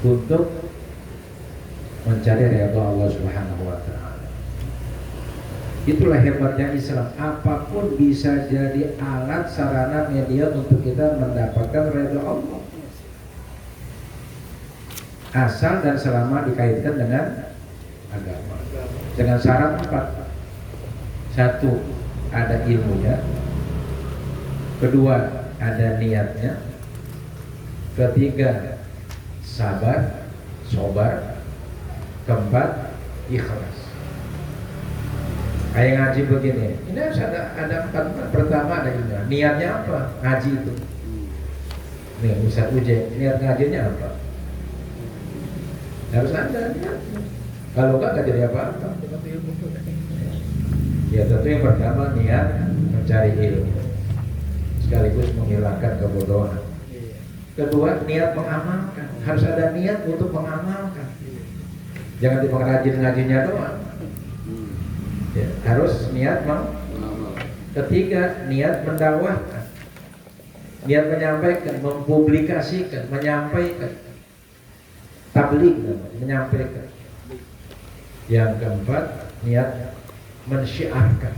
untuk mencari ridha Allah Subhanahu wa taala. Itulah hebatnya Islam, apapun bisa jadi alat, sarana, media untuk kita mendapatkan ridha Allah, asal dan selama dikaitkan dengan agama. Dengan syarat 4. 1, ada ilmunya. 2, ada niatnya. 3, sabar, sobar. 4, ikhlas. Kayak ngaji begini, ini harus ada 4. Pertama ada ilmu. Niatnya apa? Ngaji itu. Nih Ustaz Uje, niat ngajinya apa? Harus ada niatnya. Kalau enggak jadi apa-apa. Ya tentu yang pertama niat mencari ilmu, sekaligus menghilangkan kebodohan. 2, niat mengamalkan. Harus ada niat untuk mengamalkan. Jangan cuma rajin ngajinya doang. Ya, harus niat mengamalkan. 3, niat mendakwahkan. Niat menyampaikan, mempublikasikan, menyampaikan. Tabligh, menyampaikan. Yang 4, niat mensyiarkan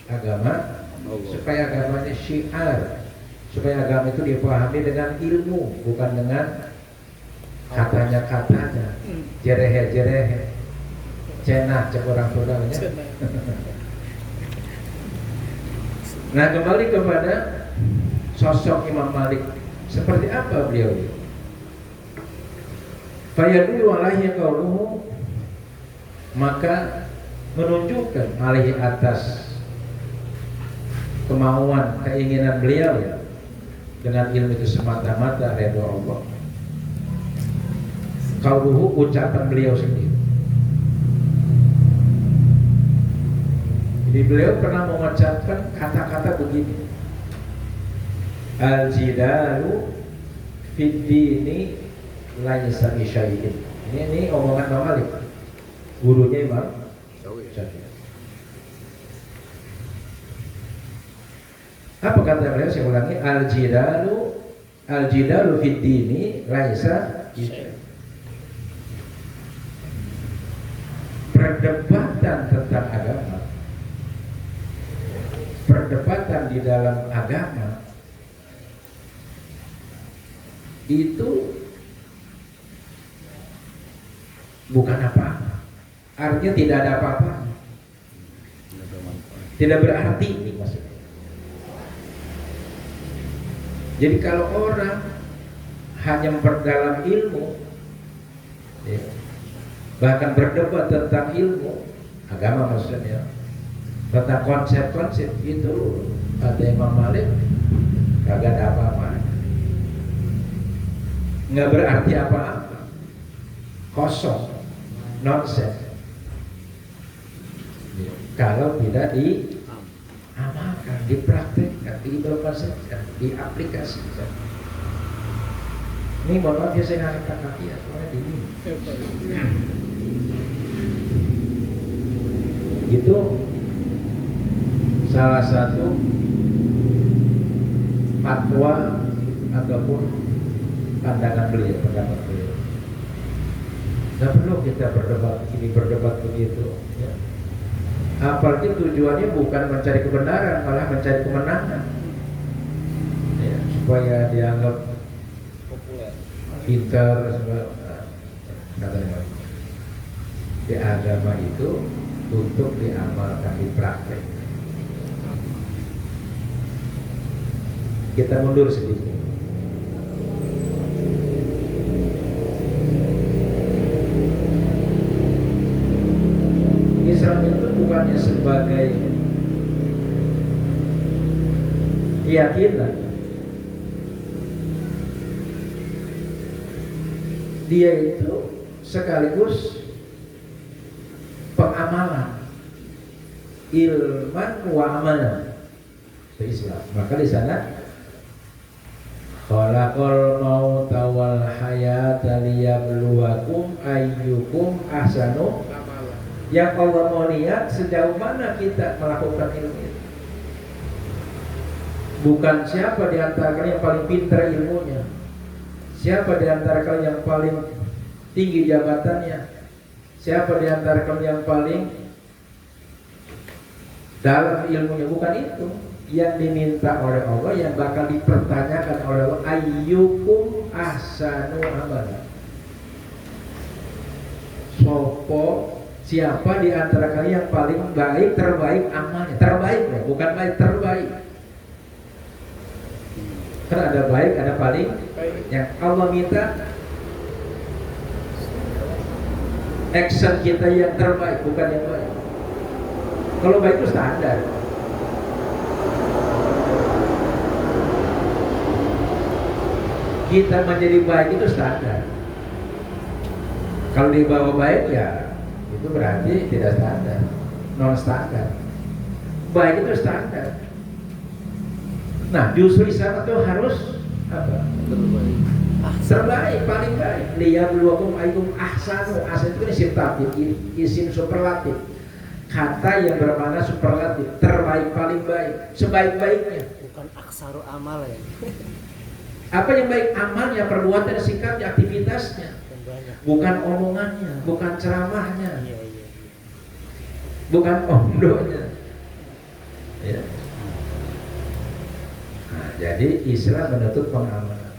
agama, supaya agamanya syiar, supaya agama itu dipahami dengan ilmu, bukan dengan katanya-katanya, jerehe-jerehe, cenah cek orang saudaranya. Nah, kembali kepada sosok Imam Malik, seperti apa beliau? Fayadullu alaihi qauluhu, maka menunjukkan alaihi atas kemauan, keinginan beliau ya, dengan ilmu itu semata-mata ridha Allah. Qauluhu, ucapan beliau sendiri. Jadi beliau pernah mengucapkan kata-kata begini: al-jidalu fid dini laisa bisyai'in. Ini omongan Imam Malik, gurunya Imam Syafi'i. Apa kata beliau? Saya ulangi, al-jidalu fid dini laisa bisyai'in. Perdebatan tentang agama, perdebatan di dalam agama itu bukan apa-apa. Artinya tidak ada apa-apa, tidak berarti maksudnya. Jadi kalau orang hanya memperdalam ilmu ya, bahkan berdebat tentang ilmu agama maksudnya, tentang konsep-konsep itu, kata Imam Malik, kagak ada apa-apa, nggak berarti apa-apa, kosong, nonsense kalau tidak diamalkan, dipraktekkan, diimplementasikan, diaplikasikan. Ini mohon maaf ya, saya ngangkat kaki ya, soalnya dingin. Itu salah satu fatwa ataupun pandangan beliau, pendapat beliau. Tidak perlu kita berdebat ini, berdebat begitu ya. Apalagi tujuannya bukan mencari kebenaran, malah mencari kemenangan ya, supaya dianggap populer, pintar, katanya. Di agama itu untuk diamalkan, dipraktek. Kita mundur sedikit. Islam itu bukannya sebagai keyakinan, dia itu sekaligus pengamalan, ilman wa amalan Islam. Maka di sana khalaqal mauta wal hayata liyabluwakum ayyukum ahsanu amala. Yang Allah mau lihat sejauh mana kita melakukan ilmu itu. Bukan siapa di antara kalian yang paling pintar ilmunya, siapa di antara kalian yang paling tinggi jabatannya. Siapa di antara kamu yang paling dalam ilmunya? Bukan itu. Yang diminta oleh Allah, yang bakal dipertanyakan oleh Allah, ayyukum ahsanu amala. Siapa di antara kalian yang paling baik, terbaik amalnya? Terbaik ya, bukan baik, terbaik. Kan ada baik, ada paling. Yang Allah minta action kita yang terbaik, bukan yang baik. Kalau baik itu standar. Kita menjadi baik itu standar. Kalau di bawah baik ya itu berarti tidak standar, non standar. Baik itu standar. Nah, justru sana tuh harus apa? Terbaik. Terbaik, paling baik. Liyabluwakum ayyukum ahsanu. Ahsan itu kan isim tabdil, isim superlatif. Kata yang bermakna superlatif, terbaik, paling baik, sebaik-baiknya. Bukan aksaru amal ya. Apa yang baik? Amalnya, perbuatan, sikapnya, aktivitasnya. Bukan omongannya, bukan ceramahnya, bukan omdonya. Ya. Nah, jadi Islam menuntut pengamalan.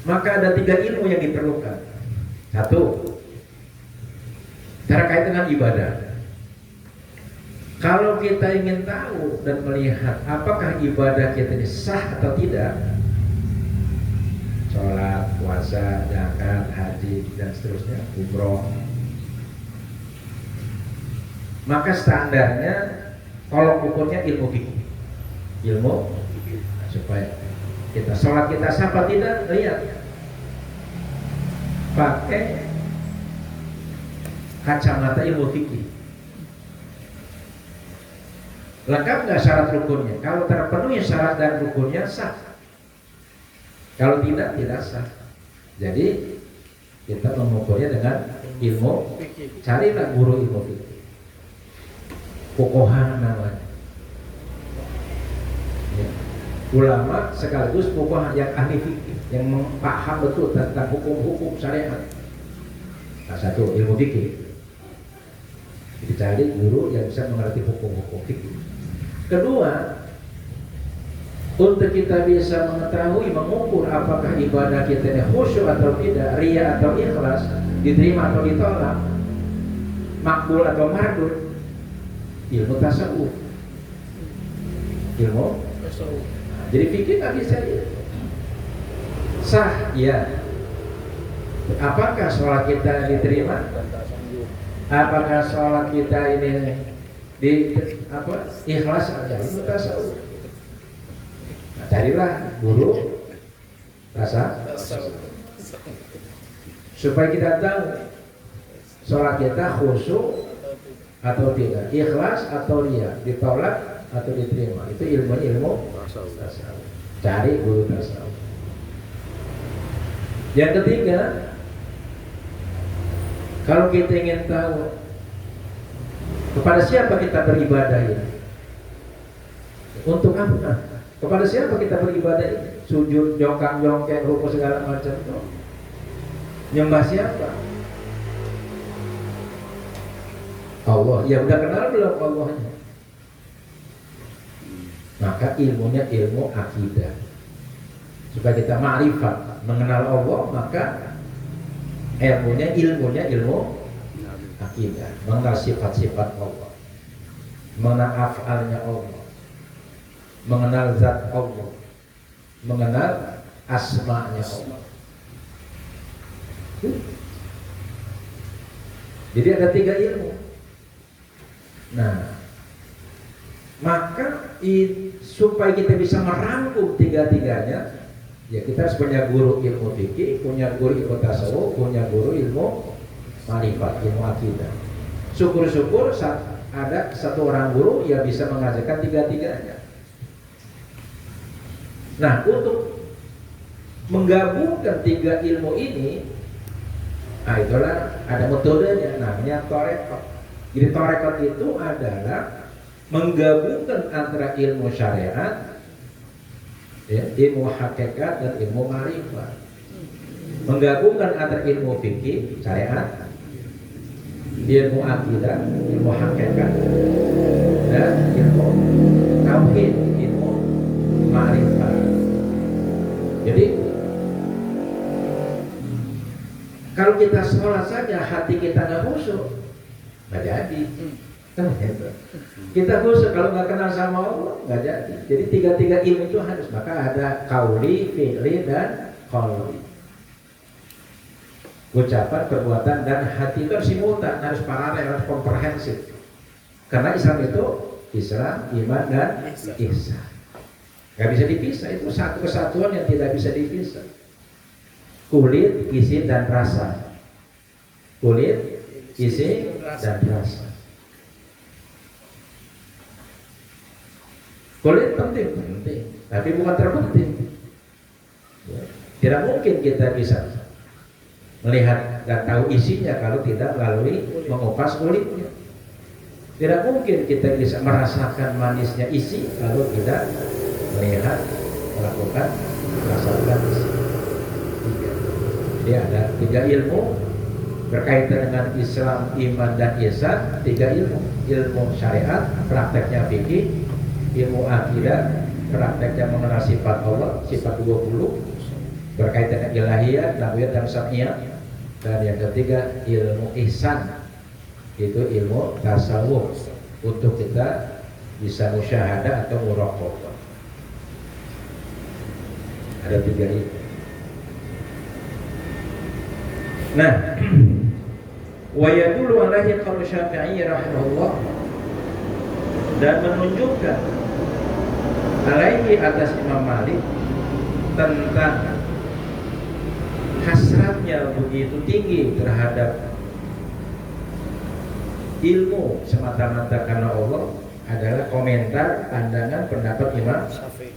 Maka ada 3 ilmu yang diperlukan. 1, terkait dengan ibadah. Kalau kita ingin tahu dan melihat apakah ibadah kita ini sah atau tidak, sholat, puasa, zakat, haji, dan seterusnya, umroh, maka standarnya tolok ukurnya ilmu fikih. Ilmu supaya kita sholat kita sah apa tidak, lihat pakai kacamata ilmu fikih. Lengkap nggak syarat rukunnya? Kalau terpenuhi syarat dan rukunnya sah. Kalau tidak, tidak sah. Jadi kita mengukurnya dengan ilmu. Carilah guru ilmu fikih. Fuqaha namanya. Ya. Ulama sekaligus fuqaha yang ahli fikih, yang paham betul tentang hukum-hukum syariat. Nah, 1 ilmu fikih. Dicari guru yang bisa mengerti hukum-hukum fikih. Kedua, untuk kita bisa mengetahui, mengukur apakah ibadah kita ini khusyuk atau tidak, riya atau ikhlas, diterima atau ditolak, makbul atau mardud, ilmu tasawuf. Ilmu tasawuf. Nah, jadi fikih nggak bisa sah, ya. Apakah sholat kita diterima? Apakah sholat kita ini ikhlas aja? Ilmu tasawuf. Nah, carilah guru tasawuf supaya kita tahu sholat kita khusyuk atau tidak, ikhlas atau riya, ditolak atau diterima. Itu ilmu tasawuf. Cari guru tasawuf. Yang ketiga, kalau kita ingin tahu kepada siapa kita beribadah ini, untuk apa? Kepada siapa kita beribadah ini? Sujud, jongkang-jongkeng, ruku segala macam itu. Nyembah siapa? Allah. Ya udah kenal belum Allahnya? Maka ilmunya ilmu akidah. Supaya kita ma'rifat, mengenal Allah, maka ilmunya ilmu akidah, mengenal sifat-sifat Allah, mengenal af'alnya Allah, mengenal zat Allah, mengenal asma'nya Allah. Jadi ada 3 ilmu. Nah, maka supaya kita bisa merangkum 3-tiganya, ya kita harus punya guru ilmu fikih, punya guru ilmu tasawuf, punya guru ilmu ma'rifat, ilmu akidah. Syukur-syukur ada 1 orang guru yang bisa mengajarkan 3-tiganya. Nah, untuk menggabungkan 3 ilmu ini, nah itulah ada metodenya, namanya torekot. Jadi torekot itu adalah menggabungkan antara ilmu syariat, ya, ilmu hakikat dan ilmu ma'rifat. menggabungkan antara ilmu fikih syariat, ilmu akidah, ilmu hakikat, dan ilmu tauhid, ilmu ma'rifat. Jadi kalau kita sholat saja hati kita nggak khusyuk, nggak jadi. Kita khusyuk kalau nggak kenal sama Allah nggak jadi. Jadi tiga ilmu itu harus, maka ada kauli, fi'li, dan qalbi. Ucapan, perbuatan, dan hati itu harus simultan, harus paralel, harus komprehensif. Karena Islam itu Islam, iman, dan ihsan. Nggak bisa dipisah, itu satu kesatuan yang tidak bisa dipisah. Kulit, isi, dan rasa. Kulit, isi, dan rasa. Kulit penting, tapi bukan terpenting. Tidak mungkin kita bisa melihat dan tahu isinya kalau tidak melalui mengupas kulitnya. Tidak mungkin kita bisa merasakan manisnya isi kalau tidak melihat, melakukan, merasakan isi. Jadi ada 3 ilmu berkaitan dengan Islam, iman, dan ihsan. 3 ilmu: ilmu syariat, prakteknya fikih; ilmu akidah, prakteknya mengenal sifat Allah, sifat 20 berkaitan dengan ilahiyat, nabiyat, dan sam'iyat. Dan yang ketiga ilmu ihsan, itu ilmu tasawuf, untuk kita bisa musyahadah atau muraqabah. Ada 3 ilmu. Nah, wa yadullu alaihi qaul Syafi'i rahimahullah, dan menunjukkan alaihi atas Imam Malik tentang hasratnya begitu tinggi terhadap ilmu semata-mata karena Allah adalah komentar, pandangan, pendapat Imam Syafi'i.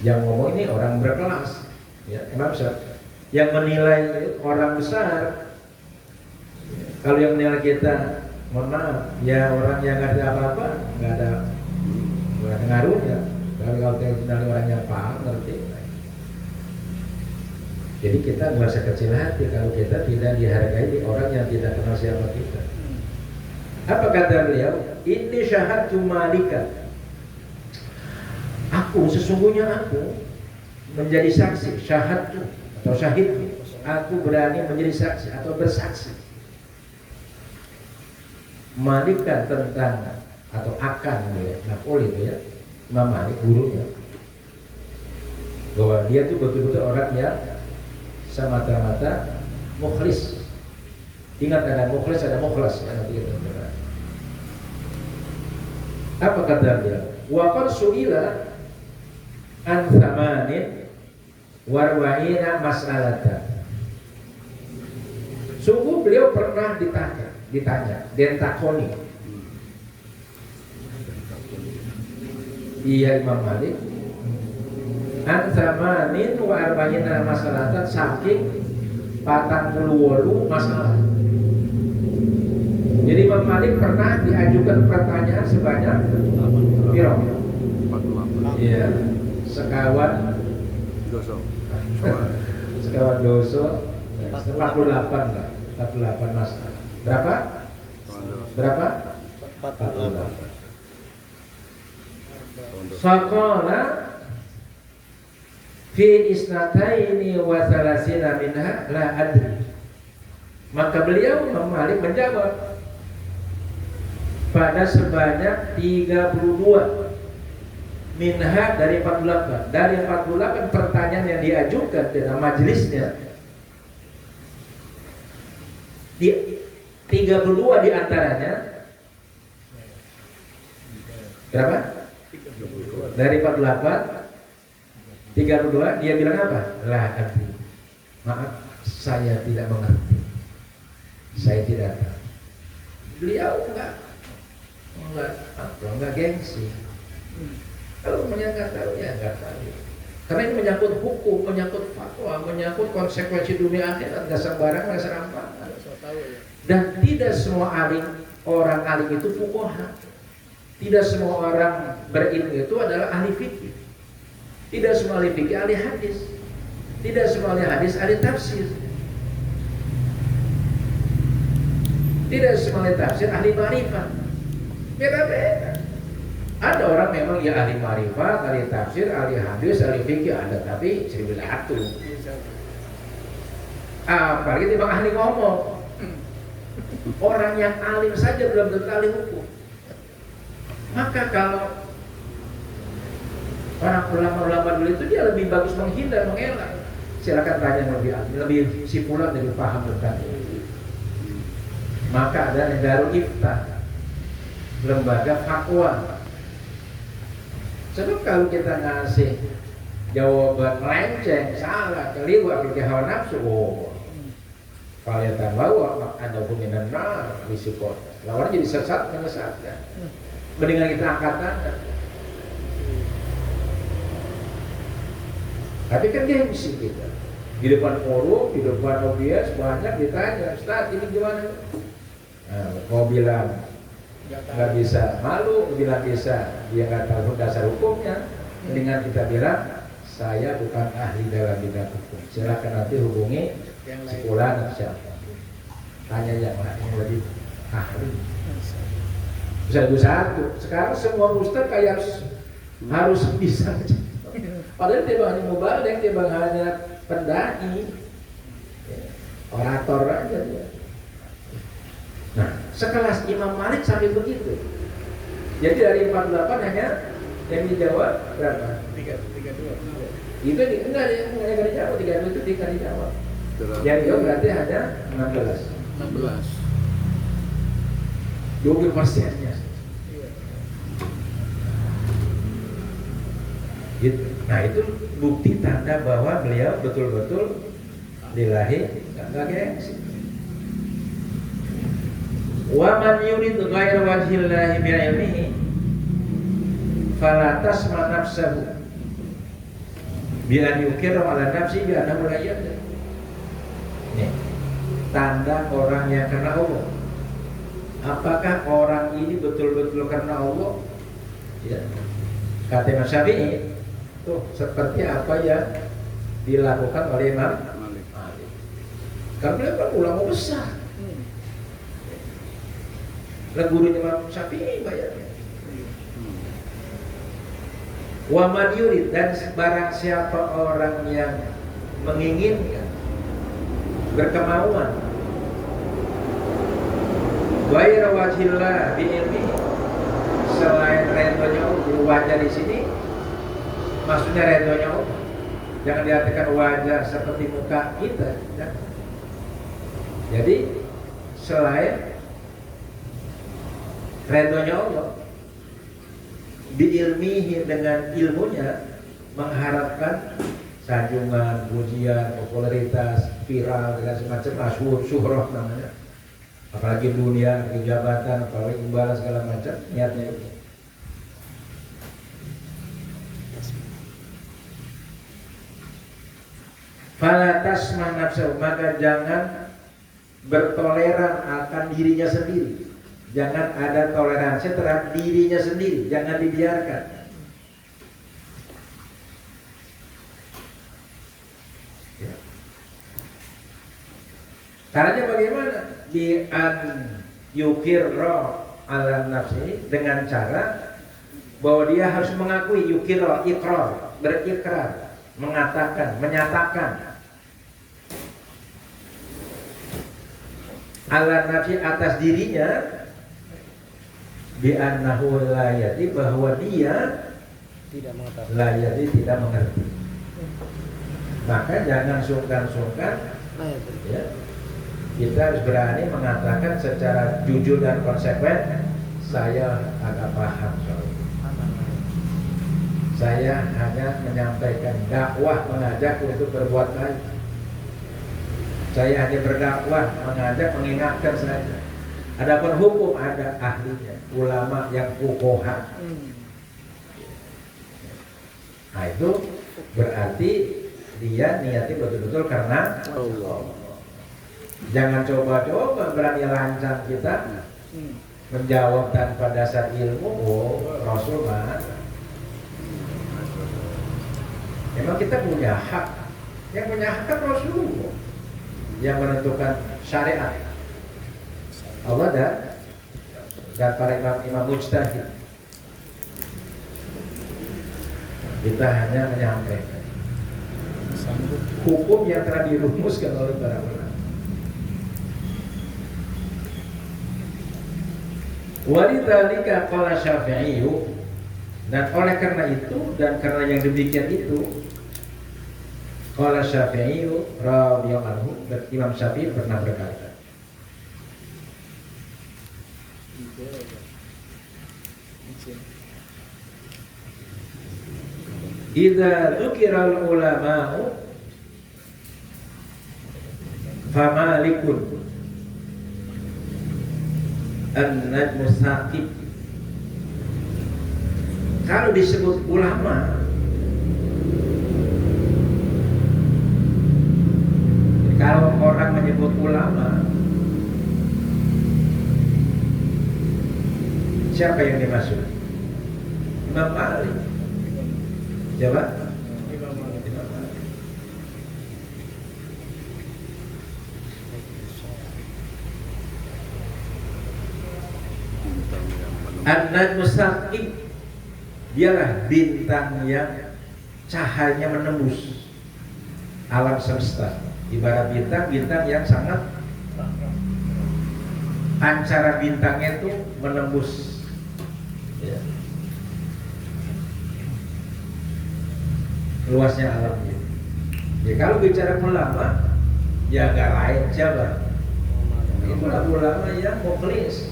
Yang ngomong ini orang berkelas, ya, Imam Syafi'i. Yang menilai orang besar. Kalau yang menilai kita, mohon maaf, ya orang yang nggak ada apa-apa, nggak ada ngaruhnya. Kalau kita menilai orang yang paham, ngerti. Jadi kita merasa kecil hati kalau kita tidak dihargai di orang yang tidak kenal siapa kita. Apa kata beliau? Ini syahadtu Malika. Sesungguhnya aku menjadi saksi, syahadtu atau syahid, aku berani menjadi saksi atau bersaksi Malika tentang atau akan ya, naf'ul itu ya, Imam Malik gurunya, bahwa dia tuh betul-betul orang yang semata-mata mukhlis. Ingat, ada mukhlis, ada mukhlas ya, nanti kita dengar. Apa kata dia? Wa qad su'ila an thamanin warwa'ina mas'alatan. Sungguh beliau pernah ditanya, dentakoni. Iya Imam Malik. An thamanin wa arba'ina mas'alatan, saking 48 masalah. Jadi Imam Malik pernah diajukan pertanyaan sebanyak berapa? Iya, sekawan doso 48 lah, 48 masalah. Berapa? 48. Faqala fi isnataini wa thalathina minha la adri. Maka beliau Imam Malik menjawab pada sebanyak 32 minha dari 48. Dari 48 pertanyaan yang diajukan dalam majelisnya, di 32 diantaranya berapa? Dari 48 32 dia bilang apa? La adri. Maaf, saya tidak mengerti. Saya tidak tahu. Beliau enggak gengsi. Kalau nggak tahu ya nggak tahu. Karena ini menyangkut hukum, menyangkut fatwa, menyangkut konsekuensi dunia akhirat, nggak sembarang, nggak serampangan. Dan tidak semua orang alim itu fuqaha. Tidak semua orang berilmu itu adalah ahli fikih. Tidak semua ahli fikih ahli hadis. Tidak semua ahli hadis ahli tafsir. Tidak semua ahli tafsir ahli ma'rifat. Beda-beda. Ada orang memang ya ahli ma'rifat, ahli tafsir, ahli hadis, ahli fikih ada, tapi 1001. Apalagi timbang ahli ngomong. Orang yang alim saja belum tentu ahli hukum. Maka kalau orang ulama-ulama dulu itu dia lebih bagus menghindar, mengelak. Silakan tanya yang lebih si fulan lebih paham tentang ini. Maka ada Darul Iftah, lembaga fatwa. Sebab kalau kita ngasih jawaban melenceng, salah, keliru, apalagi hawa nafsu, kalian bawa ada hukuman nar risiko. Lawan jadi sesat, menyesatkan. Mendingan kita angkat tangan. Tapi kan gengsi kita. Di depan forum, di depan audiens banyak ditanya, Ustaz ini gimana? Nah, mau bilang nggak bisa, malu bilang bisa, dia nggak tahu dasar hukumnya. Mendingan kita bilang saya bukan ahli dalam bidang hukum. Silakan nanti hubungi sekolah atau siapa. Tanya yang lain yang lebih ahli. Satu. Sekarang semua ustaz kayak harus bisa. Padahal dia hanya mubalek, dia hanya pendai, orator aja dia. Nah, sekelas Imam Malik sampai begitu. Jadi dari 48 hanya yang dijawab berapa? 32. Itu enggak dijawab, 32 itu tidak dijawab. Yang dijawab berarti hanya 16. 20%-nya. Gitu. Nah itu bukti tanda bahwa beliau betul-betul lillahi enggak gengsi. Wa man yurid ghayra wajhillahi bi'ilmihi fala tasma nafsahu bi an yukirra ala nafsi bi annahu la yadri. Nih, tanda orang yang karena Allah. Apakah orang ini betul-betul karena Allah? Ya. Kata Imam Syafi'i, tuh seperti apa yang dilakukan oleh Imam Malik. Karena beliau kan ulama besar. Lah gurunya Imam Syafi'i bayarnya. Wa man yurid, dan barang siapa orang yang menginginkan berkemauan ghayra wajhillah bi ilmi, selain redhonya Allah, wajah di sini maksudnya redhonya Allah. Jangan diartikan wajah seperti muka kita. Jadi selain redhonya Allah, diilmihi dengan ilmunya, mengharapkan sanjungan, pujian, popularitas, viral, dan semacam masyhur, syuhrah namanya. Apalagi dunia, jabatan, apalagi imbalan segala macam, niatnya itu. Fala tasma nafsu, maka jangan bertoleran akan dirinya sendiri. Jangan ada toleransi terhadap dirinya sendiri, jangan dibiarkan. Ya. Caranya bagaimana? Bi an yukirra ala nafsi, dengan cara bahwa dia harus mengakui, yukirra, ikrar, berikrar, mengatakan, menyatakan ala nafsi, atas dirinya, bi annahu la yati, bahwa dia tidak mengetahui, la yati, tidak mengerti. Maka jangan sungkan-sungkan, ya, kita harus berani mengatakan secara jujur dan konsekuen, saya agak paham soal ini. Saya hanya menyampaikan dakwah, mengajak untuk berbuat baik. Saya hanya berdakwah, mengajak, mengingatkan saja. Adapun hukum ada ahlinya, ulama yang fuqaha. Nah itu berarti dia niatnya betul-betul karena Allah. Jangan coba-coba berani lancang kita menjawab tanpa dasar ilmu. Oh, Rasul mana? Memang kita punya hak Yang punya hak kan Rasulullah yang menentukan syariat. Allah dan para imam mujtahid. Kita hanya menyampaikan hukum yang telah dirumuskan oleh para ulama. Walidzalika qala Syafi'i, dan oleh karena itu dan karena yang demikian itu qala Syafi'i radhiyallahu anhu, Imam Syafi'i pernah berkata, idza dzukiral ulama'u famalikun an-najmu saqib. Kalau disebut ulama, kalau orang menyebut ulama, siapa yang dimaksud? Imam Malik. Jawab? Imam Malik. An-najmu saqib, dialah bintang yang cahayanya menembus alam semesta. Ibarat bintang yang sangat pancaran bintangnya itu menembus ya, luasnya alam ini. Ya, kalau bicara ulama, ya gak lain siapa? Itulah ulama yang mukhlis,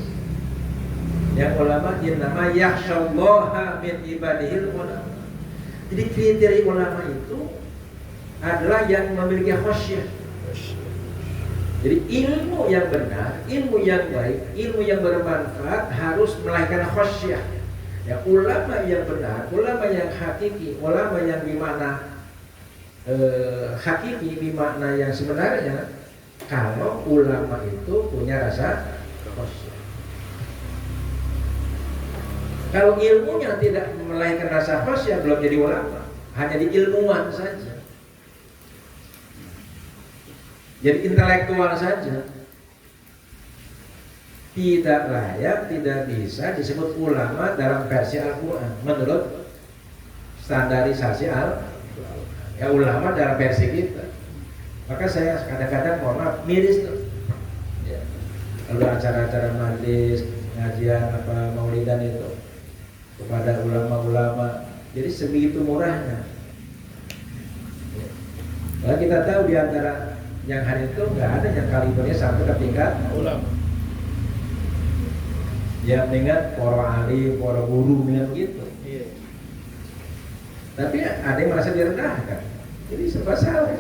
yang ulama innama yakhsyallaha min ibadihil ulama. Jadi kriteria ulama itu adalah yang memiliki khasyah. Jadi ilmu yang benar, ilmu yang baik, ilmu yang bermanfaat harus melahirkan khasyah. Ya, ulama yang benar, ulama yang hakiki, ulama yang dimana hakiki, dimana yang sebenarnya, kalau ulama itu punya rasa khasyah. Kalau ilmunya tidak melahirkan rasa khasyah, belum jadi ulama, hanya di ilmuwan saja. Jadi intelektual saja, tidak layak, tidak bisa disebut ulama dalam versi Al-Quran menurut standarisasi Al-Quran. Ya, ulama dalam versi kita. Maka saya kadang-kadang mohon maaf miris tuh. Ya. Kalau acara-acara majlis, ngajian apa maulidan itu kepada ulama-ulama, jadi sebegitu murahnya. Ya. Kalau kita tahu di antara yang hari itu nggak ada yang kalibernya sampai ke tingkat ulama. Ya dengan para alim, para guru bilang gitu. Iya. Tapi ada yang merasa direndahkan. Jadi serba salah.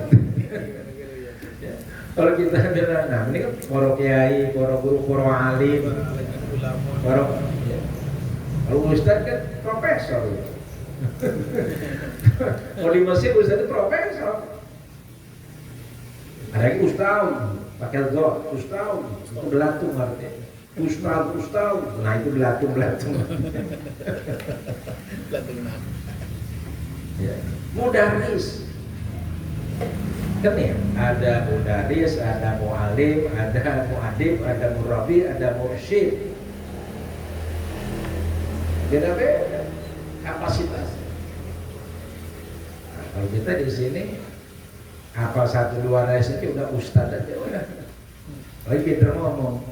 Ya. Kalau kita bilang, nah ini kan para kiai, para guru, para alim, para ya. Kalau ustaz kan profesor. Kalau di Mesir ustaz itu profesor. Ada yang ustaz, pakai zot, ustaz, itu belatung artinya. Ustaz, nah itu belatung. Belatung ya. Mudaris. Kan ya, ada mudaris, ada mu'alim, ada mu'adib, ada murabi, ada mursyid. Beda-beda kapasitas. Nah, kalau kita di sini apa 1-2 resep udah ustaz aja udah. Lagi pinter ngomong.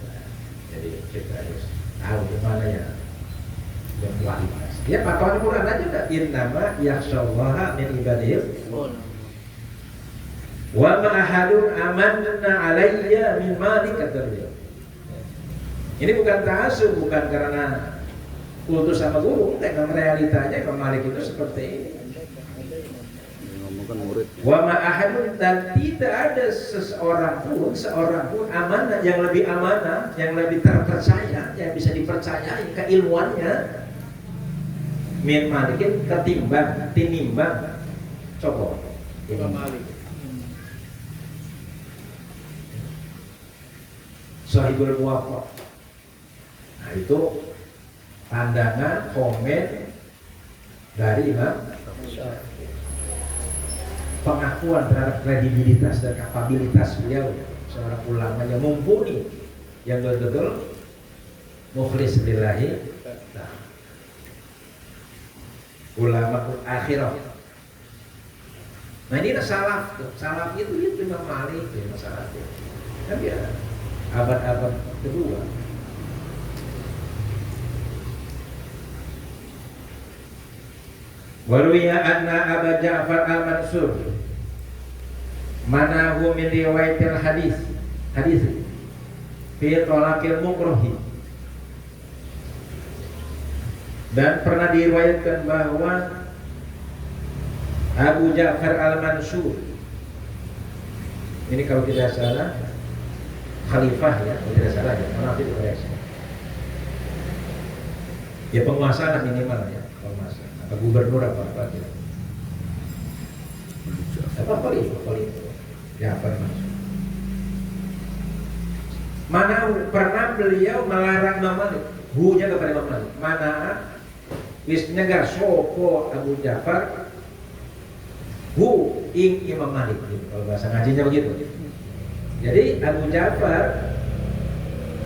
Nah, jadi kita harus tahu gimana ya berkualitas. Ya patokan Quran aja udah. Innama yakhsyallaha min ibadihil wa ma ahadun amanna alayya min malik, kata beliau. Ini bukan ta'assub, bukan karena kultus sama guru, memang realitanya Imam Malik itu seperti ini. Wa ma ahadun, dan tidak ada seorang pun amanah yang lebih amanah, yang lebih terpercaya, yang bisa dipercayai keilmuannya min Malikin tinimbang coba Imam Malik. Sahibul Muwaffaq. Nah itu pandangan komen dari Imam Syafi'i. pengakuan terhadap kredibilitas dan kapabilitas beliau seorang ulama yang mumpuni, yang betul-betul mukhlis lillahi ta'ala. Ulama akhirah. Nah ini salaf, salaf itu Imam Malik ya masalah itu. Kan dia abad-abad kedua. Waruya anna Aba Ja'far al-Mansur manahu min riwayatil hadis fi talaqil mukrohi, dan pernah diriwayatkan bahwa Abu Ja'far al-Mansur ini kalau tidak salah khalifah ya, kalau tidak salah ya, maaf itu ya penguasa lah minimal ya, penguasa apa gubernur apa ya. Apa khalifah Ja'far al-Mansur. Mana pernah beliau melarang Imam Malik, hunya kepada Imam Malik. Mana wisnya gak soko Abu Ja'far hu ing Imam Malik gitu. Kalau bahasa ngajinya begitu. Jadi Abu Ja'far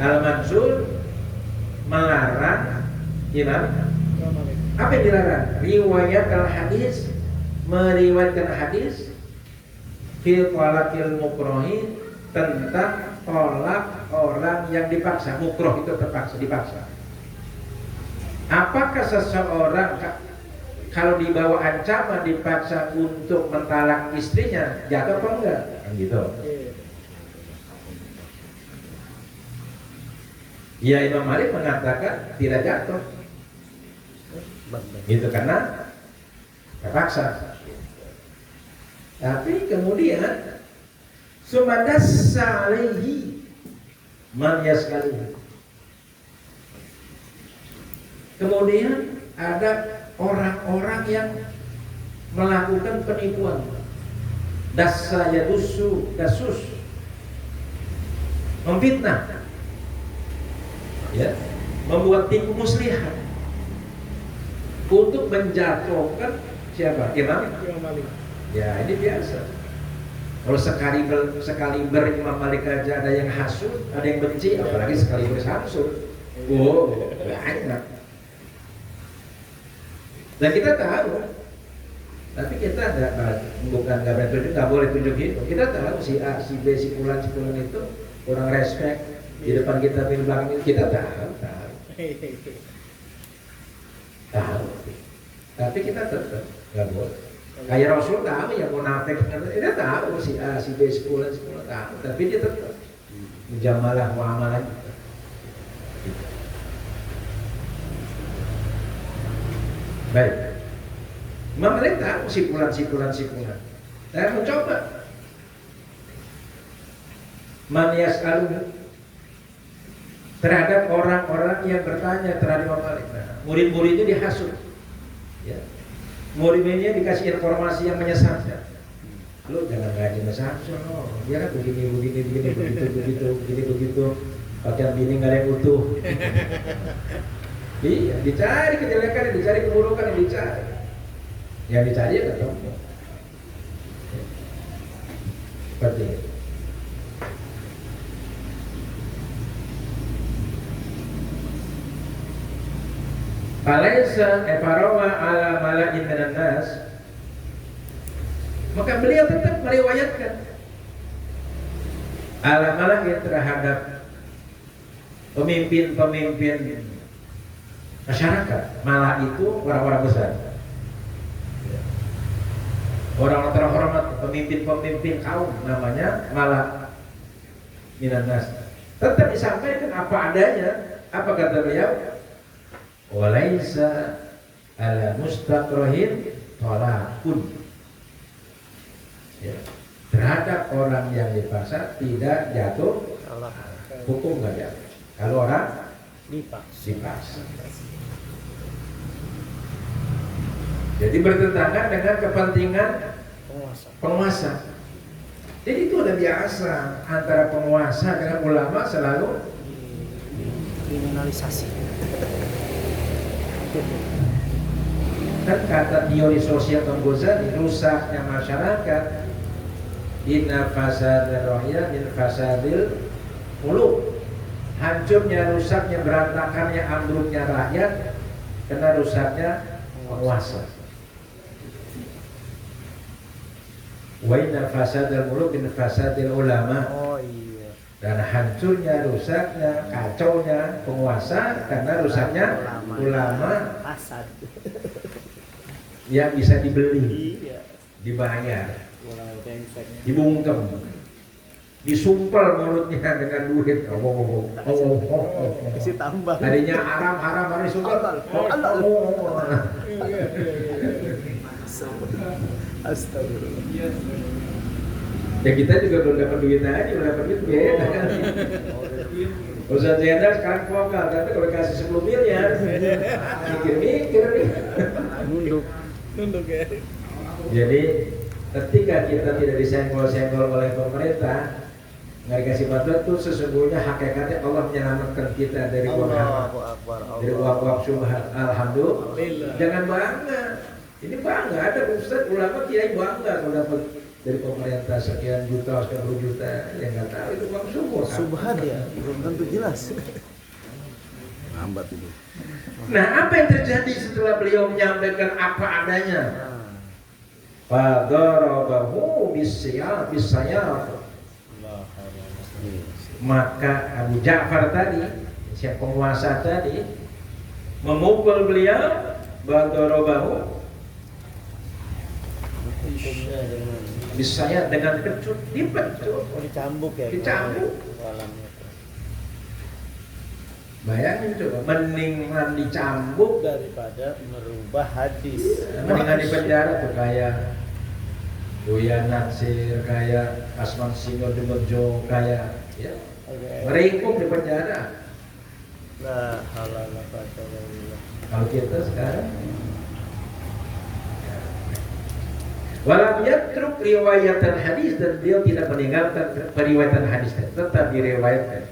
al-Mansur melarang Imam Malik. Apa yang dilarang? Riwayat al-hadis, meriwayatkan hadis fil talaqil mukrohi, tentang tolak orang yang dipaksa. Mukroh itu terpaksa, dipaksa. Apakah seseorang kalau dibawa ancaman dipaksa untuk mentalak istrinya jatuh apa enggak? Kan gitu. Ya Imam Malik mengatakan tidak jatuh. Itu karena terpaksa. Tapi kemudian sumadassa alaihi man yaskalihi. Kemudian ada orang-orang yang melakukan penipuan. Dassa yadusu dasus, memfitnah, ya, membuat tipu muslihat untuk menjatuhkan siapa? Imam Malik. Ya ini biasa. Kalau sekaliber Imam Malik aja ada yang hasud, ada yang benci, apalagi sekaliber hasud. Oh, banyak. Dan kita tahu, tapi kita bukan nggak boleh tunjuk, nggak boleh tunjuk itu. Kita tahu si A, si B, si Fulan itu orang respect di depan kita, di belakang kita tahu. Tapi kita tetap nggak boleh. Kayak Rasul tahu yang munafik, dia tahu si A, si B, si Fulan tahu, tapi dia tetap mujamalah muamalah kita. Baik, Imam Malik tahu si Fulan. Saya mencoba man yas'aluhu terhadap orang-orang yang bertanya terhadap Imam Malik. Nah, murid-muridnya dihasut, ya. Murid-muridnya dikasih informasi yang menyesatkan. Lu jangan ngaji mesaksun, dia kan begini, begitu. Pakaian bini nggak ada yang utuh. Iya, dicari kejelekan, dicari keburukan, dicari. Yang dicari ya ketemu. Seperti itu. Falaisa farawa ala mala'in minan nas, maka beliau tetap meriwayatkan ala mala'in terhadap pemimpin masyarakat. Mala itu orang-orang besar, orang-orang terhormat, pemimpin kaum, namanya mala minan nas. Tetap disampaikan apa adanya. Apa kata beliau? Walaisa ala mustaqrohin tolakun, ya, terhadap orang yang dipaksa tidak jatuh hukum, nggak jatuh kalau orang dipaksa. Jadi bertentangan dengan kepentingan penguasa. Jadi itu udah biasa antara penguasa dengan ulama selalu kriminalisasi. Kan kata teori sosial Ghazali, rusaknya masyarakat inna fasadar ra'ya min fasadil muluk. Hancurnya, rusaknya, berantakannya, ambruknya rakyat karena rusaknya penguasa. Wa inna fasadal muluk min fasadil ulama. Oh iya. Dan hancurnya, rusaknya, kacaunya penguasa karena rusaknya ulama Asad. yang bisa dibeli, Iya. dibayar, Ulama brengsek. dibungkem, disumpel mulutnya dengan duit. Isi tambah. Tadinya haram hari sumpel. Astagfirullah. Ya kita juga belum dapat duit aja, belum dapat duit beda kan. Ustaz Jendral sekarang vokal, tapi kalau kasih 10 miliar, mikir-mikir nih. Nunduk ya. Jadi ketika kita tidak disenggol-senggol oleh pemerintah, nggak dikasih bantuan, itu sesungguhnya hakikatnya Allah menyelamatkan kita dari uang haram, Allahu Akbar. dari uang syubhat. Alhamdulillah. Jangan bangga. Ini bangga, ada ustaz ulama kiai bangga kalau dapat dari pemerintah sekian juta, sekian puluh juta, yang nggak tahu itu uang syubhat. Subhan ya, belum tentu jelas. Lambat itu. Nah, apa yang terjadi setelah beliau menyampaikan apa adanya? Fadarabahu bisayaf. Maka Abu Ja'far tadi, si penguasa tadi, memukul beliau, badarabahu bisayaf dengan kecut, dipecut, Dicambuk ya. Dicambuk. Bayangin coba, mendingan dicambuk Daripada merubah hadis. mendingan di penjara tuh kayak Buya Natsir, kayak Asman Singo di Bejo, kayak ya, meringkuk di penjara. La halal la quwwata illa billah. Kalau kita sekarang walam yatruk riwayatan hadis, dan beliau tidak meninggalkan periwayatan hadis, tetap diriwayatkan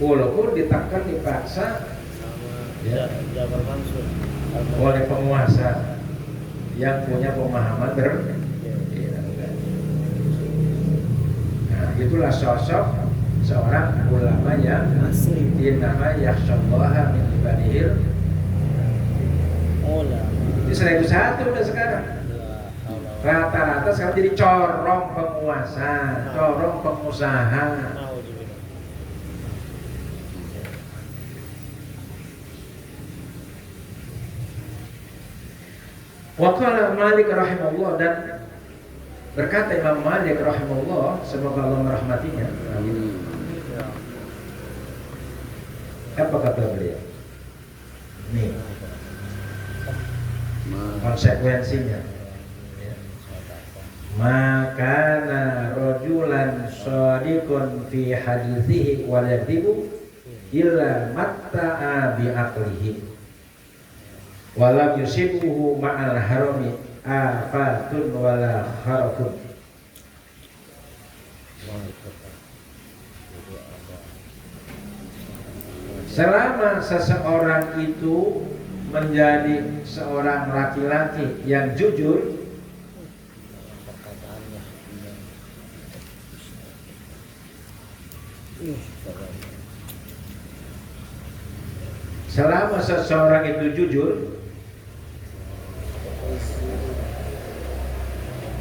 walaupun ditekan, dipaksa Sama Ya. Ja'far Mansur. oleh penguasa yang punya pemahaman berbeda. Nah, itulah sosok seorang ulama yang Asli. dinama yakhshallaha min ibadihil. Olah. Ini 1.001 udah sekarang. Rata-rata sekarang jadi corong penguasa, corong pengusaha. Waqala Malik rahimahullah, dan berkata Imam Malik rahimahullah, semoga Allah merahmatinya. Apa kata beliau? Nih konsekuensinya. Makana rojulan shadiqun fi hadithihi wal yakdibu illa matta'a bi aqlihi walam yusibuhu ma'al harami afatun wala kharafun. Selama seseorang itu menjadi seorang laki-laki yang jujur, selama seseorang itu jujur,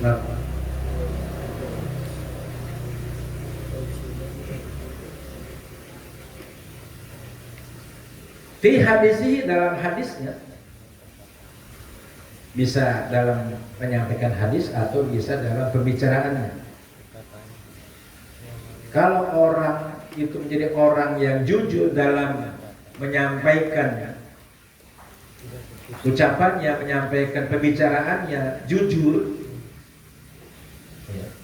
nah, fi hadisi, dalam hadisnya, bisa dalam menyampaikan hadis atau bisa dalam pembicaraannya. Kalau orang itu menjadi orang yang jujur dalam menyampaikan ucapannya, menyampaikan pembicaraannya, jujur,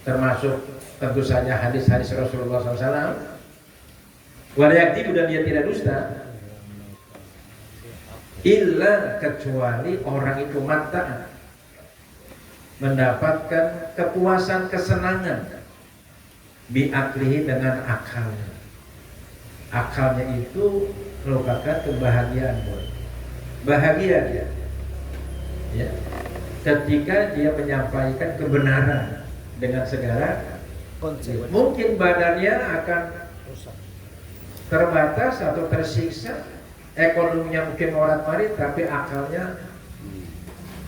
termasuk tentu saja hadis-hadis Rasulullah SAW, walayaktibu, dan dia tidak dusta, illa, kecuali orang itu mata mendapatkan kepuasan, kesenangan biaklihi, dengan akalnya. Akalnya itu merupakan kebahagiaan, bahagia dia Ya. Ketika dia menyampaikan kebenaran dengan segala konsekuensi mungkin badannya akan rusak. terbatas atau tersiksa, ekonominya mungkin morat-marit, tapi akalnya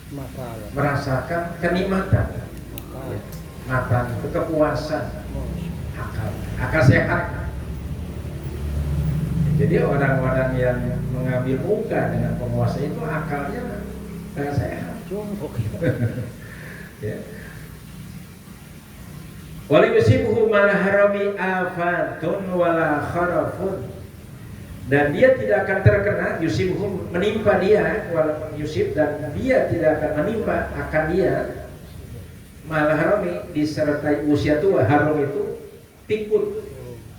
Masalah. merasakan kenikmatan, Masalah. matan itu kepuasan, akal sehat. Jadi orang-orang yang mengambil muka dengan penguasa itu akalnya sangat sehat. Jongkok. Ya. Wali yusibuhu mal harami afatun wala kharafun, dan dia tidak akan terkena yusibuhu menimpa dia yusib, dan dia tidak akan menimpa akan dia mal harami disertai usia tua. Haram itu pikun,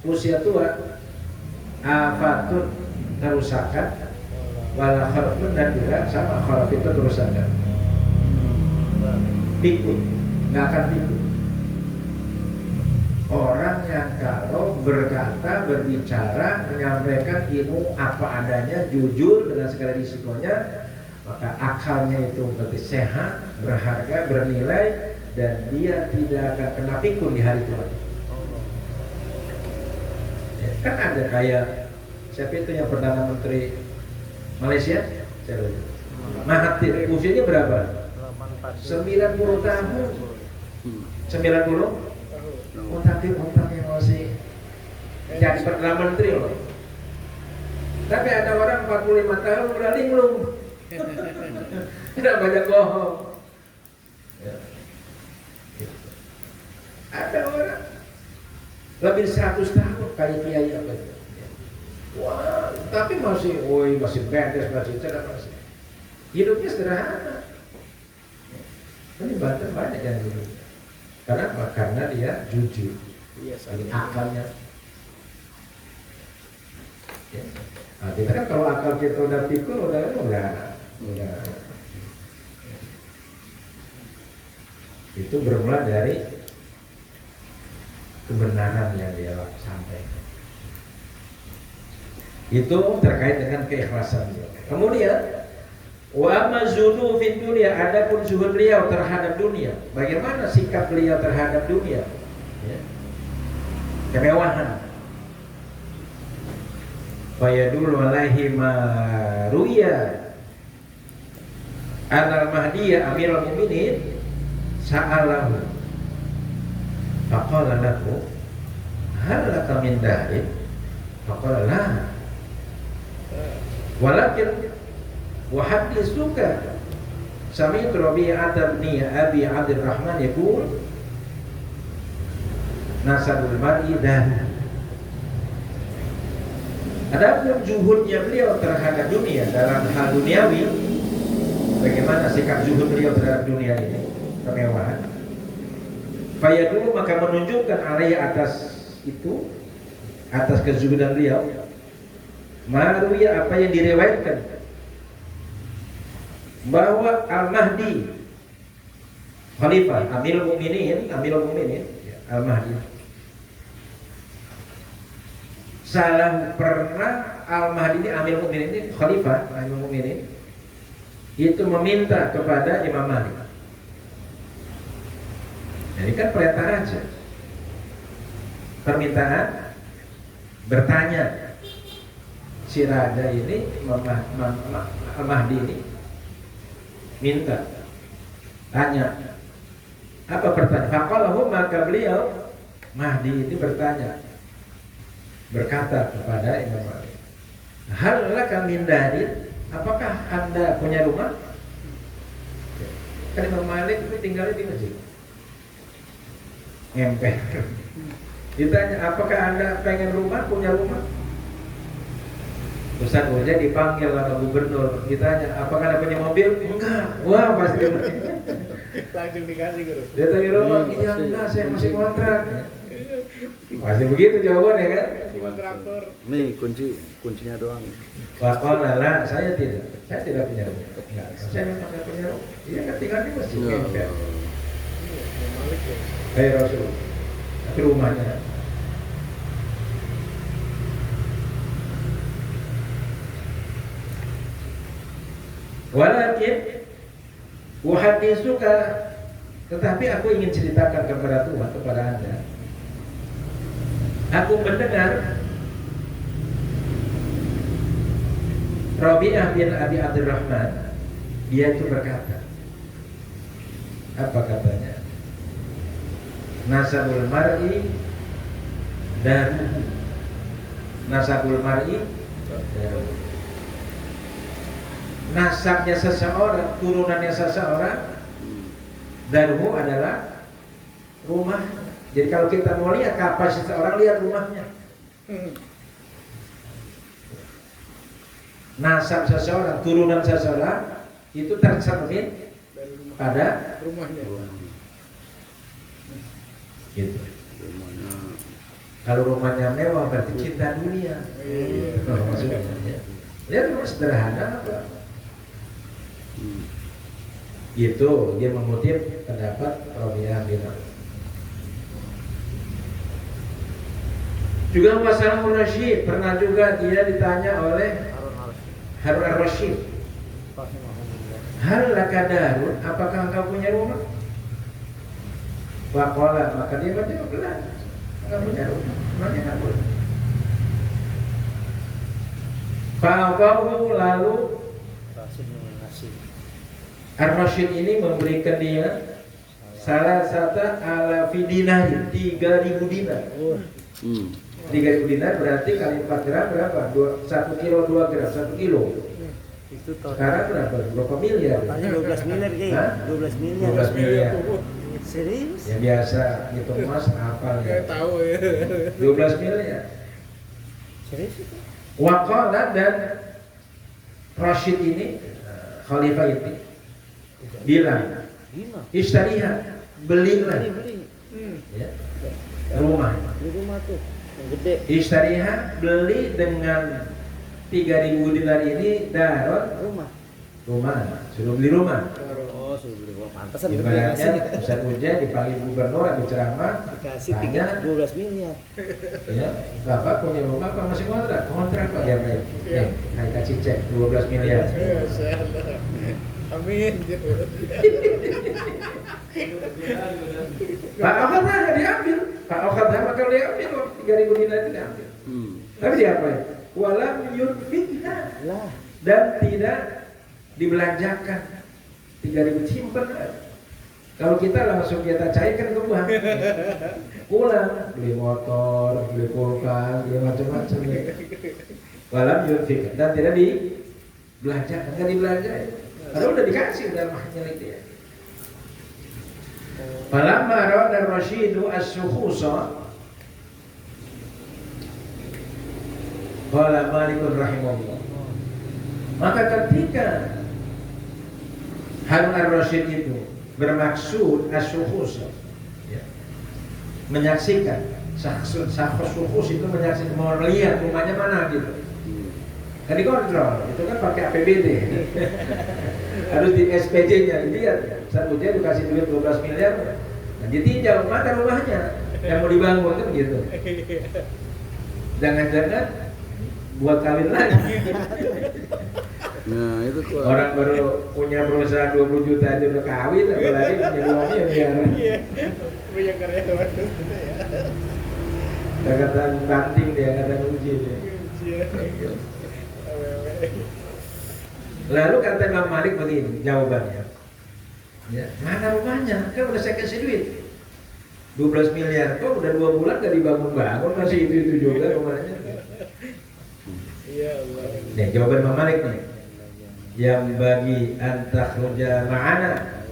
usia tua, afatun kerusakan, wala kharafun, dan juga sama kharaf itu kerusakan. Pikun, nggak akan pikun. Orang yang kalau berkata, berbicara, menyampaikan ilmu apa adanya, jujur dengan segala risikonya, maka akalnya itu berarti sehat, berharga, bernilai, dan dia tidak akan kena pikun di hari tua. Ya, kan ada kayak siapa itu yang Perdana Menteri Malaysia? Saya lupa. Mahathir, usianya berapa? 90 tahun. 90? Oh, tapi otaknya masih jadi Perdana Menteri loh. Tapi ada orang 45 tahun udah linglung. Tidak banyak bohong. Ya. Ada orang lebih 100 tahun kayak kiai apa itu. Wah, tapi masih beres, masih cerdas, masih hidupnya sederhana. Ini banyak yang dulu. Kenapa? Karena dia jujur, akalnya. Ya. Nah, kita kan kalau akal kita udah pikir, udah. Itu bermula dari kebenaran yang dia sampaikan. Itu terkait dengan keikhlasan dia. Kemudian wa mazudu fid dunia, adapun zuhud beliau terhadap dunia. Bagaimana sikap beliau terhadap dunia? Ya. Kemewahan. Fayadul alaihi ma ruya al-Mahdiyya Amirul Mukminin sa'alahu faqala lahu hal laka min darin, faqala la walakin wahaditsuka sami'tu Rabi'ah bin Abi Abdurrahman yaqul nasabul mar'i dan adapun zuhudnya beliau terhadap dunia dalam hal duniawi, bagaimana sikap zuhud beliau terhadap dunia ini, kemewahan. Fayadulu, maka menunjukkan alaihi atas itu, atas kezuhudan beliau, maruya apa yang diriwayatkan bahwa Al-Mahdi Khalifah Amirul Mukminin Al-Mahdi salah pernah Al-Mahdi ini Amirul Mukminin ini Khalifah Amirul Mukminin itu meminta kepada Imam Malik. Jadi kan perintah raja, permintaan, bertanya si raja ini Al-Mahdi ini minta, tanya, apa pertanyaan? Faqalahu, maka beliau Mahdi ini berkata kepada Imam Malik, hal laka min darin, apakah anda punya rumah? Kan Imam Malik itu tinggalnya di masjid, ngempel. Ditanya, apakah anda pengen rumah, punya rumah? Ustaz Wajah dipanggil sama gubernur, ditanya, apakah ada punya mobil? Enggak. Wah, pasti Langsung dikasih guru. dia tanya rumah, iya enggak, saya masih kontrak. Pasti begitu jawabannya kan? Cuma traktor. Nih kuncinya doang. Waqala, saya tidak punya rumah. Enggak, saya memang tidak punya rumah. Iya kan tinggal di masjid. Ngempel. Malik ya. Kayak Rasul. Tapi rumahnya walakin Uhaditsuka, tetapi aku ingin ceritakan kepada Tuhan, kepada Anda. Aku mendengar Rabi'ah bin Abi Abdurrahman, dia itu berkata, apa katanya? Nasabul mar'i dan nasabul mar'i daruh. Nasabnya seseorang, turunannya seseorang, daruhu adalah rumah. Jadi kalau kita mau lihat kapasitas orang, lihat rumahnya. Nasab seseorang, turunan seseorang itu tercermin pada rumahnya. Gitu. Kalau rumahnya mewah berarti cinta dunia. Oh, maksudnya. Lihat rumah sederhana apa? Gitu, dia mengutip pendapat Rabi'ah bin Abi. Juga masalah Rasyid, pernah juga dia ditanya oleh Harun al-Rasyid, hal laka darun, apakah engkau punya rumah? Waqala, maka dia menjawab, lah, enggak punya rumah, mana enggak punya. Fa'aqahu, lalu Ar-Rasyid ini memberikan dia salah satu alafi dinar, 3.000 dinar. 3.000 dinar berarti kali 4 gram berapa? 1 kilo 2 gram, 1 kilo. Itu total. Sekarang berapa miliar? Totalnya 12 miliar kayaknya. 12 miliar. 12 miliar. Serius? Ya biasa gitu emas apa ya? Tahu ya. 12 miliar. Serius itu? Waqala, dan Rasyid ini, khalifah ini bilang, Gimana? ishtariha, belilah Beli. ya, rumah. Beli rumah tuh yang gede. Ishtariha, beli dengan 3.000 dinar ini daron, rumah, suruh beli rumah. Oh, suruh beli rumah. Pantesan Ibaratnya Ustaz Uja dipanggil gubernur ada ceramah, dikasih tanya, 12 miliar. ya, Bapak punya rumah apa masih kontrak? Kontrak Pak, ya baik. Saya kasih cek 12 miliar. Amin. Pak Okadha nggak diambil, Pak Okadha maka diambil 3.000 dinar itu diambil. Tapi dia apa ya? Walam yunfikha, Lah, dan tidak dibelanjakan. 3.000 simpen. Kalau kita langsung kita cairkan ke bank, pulang beli motor, beli kulkas, beli macam-macam. Walam yunfikha, dan tidak dibelanjakan, nggak dibelanjakan. Padahal udah dikasih, udah milik dia. Falamma arada Rasyidu as-sukhusa, qala Malikun rahimahullah. Maka ketika Harun ar-Rasyid itu bermaksud as-sukhusa, ya, menyaksikan, sukhus itu menyaksikan, mau melihat rumahnya mana gitu. Kan dikontrol, itu kan pakai APBD. Harus di SPJ-nya dilihat. Satu dia dikasih duit 12 miliar, nah, ditinjau mana rumahnya yang mau dibangun kan gitu. Jangan-jangan buat kawin lagi. Nah itu tuh. Orang baru punya perusahaan 20 juta aja udah kawin, apalagi punya 2 miliar. Iya. Punya karyawan. Kata banting dia, kata uji dia. Lalu kata Imam Malik begini jawabannya, ya, mana rumahnya? Kan udah saya kasih duit 12 miliar, kok udah 2 bulan gak dibangun-bangun, masih itu juga rumahnya. Iya Allah. Nih jawaban Imam Malik nih, yang bagi antakhruja ma'ana,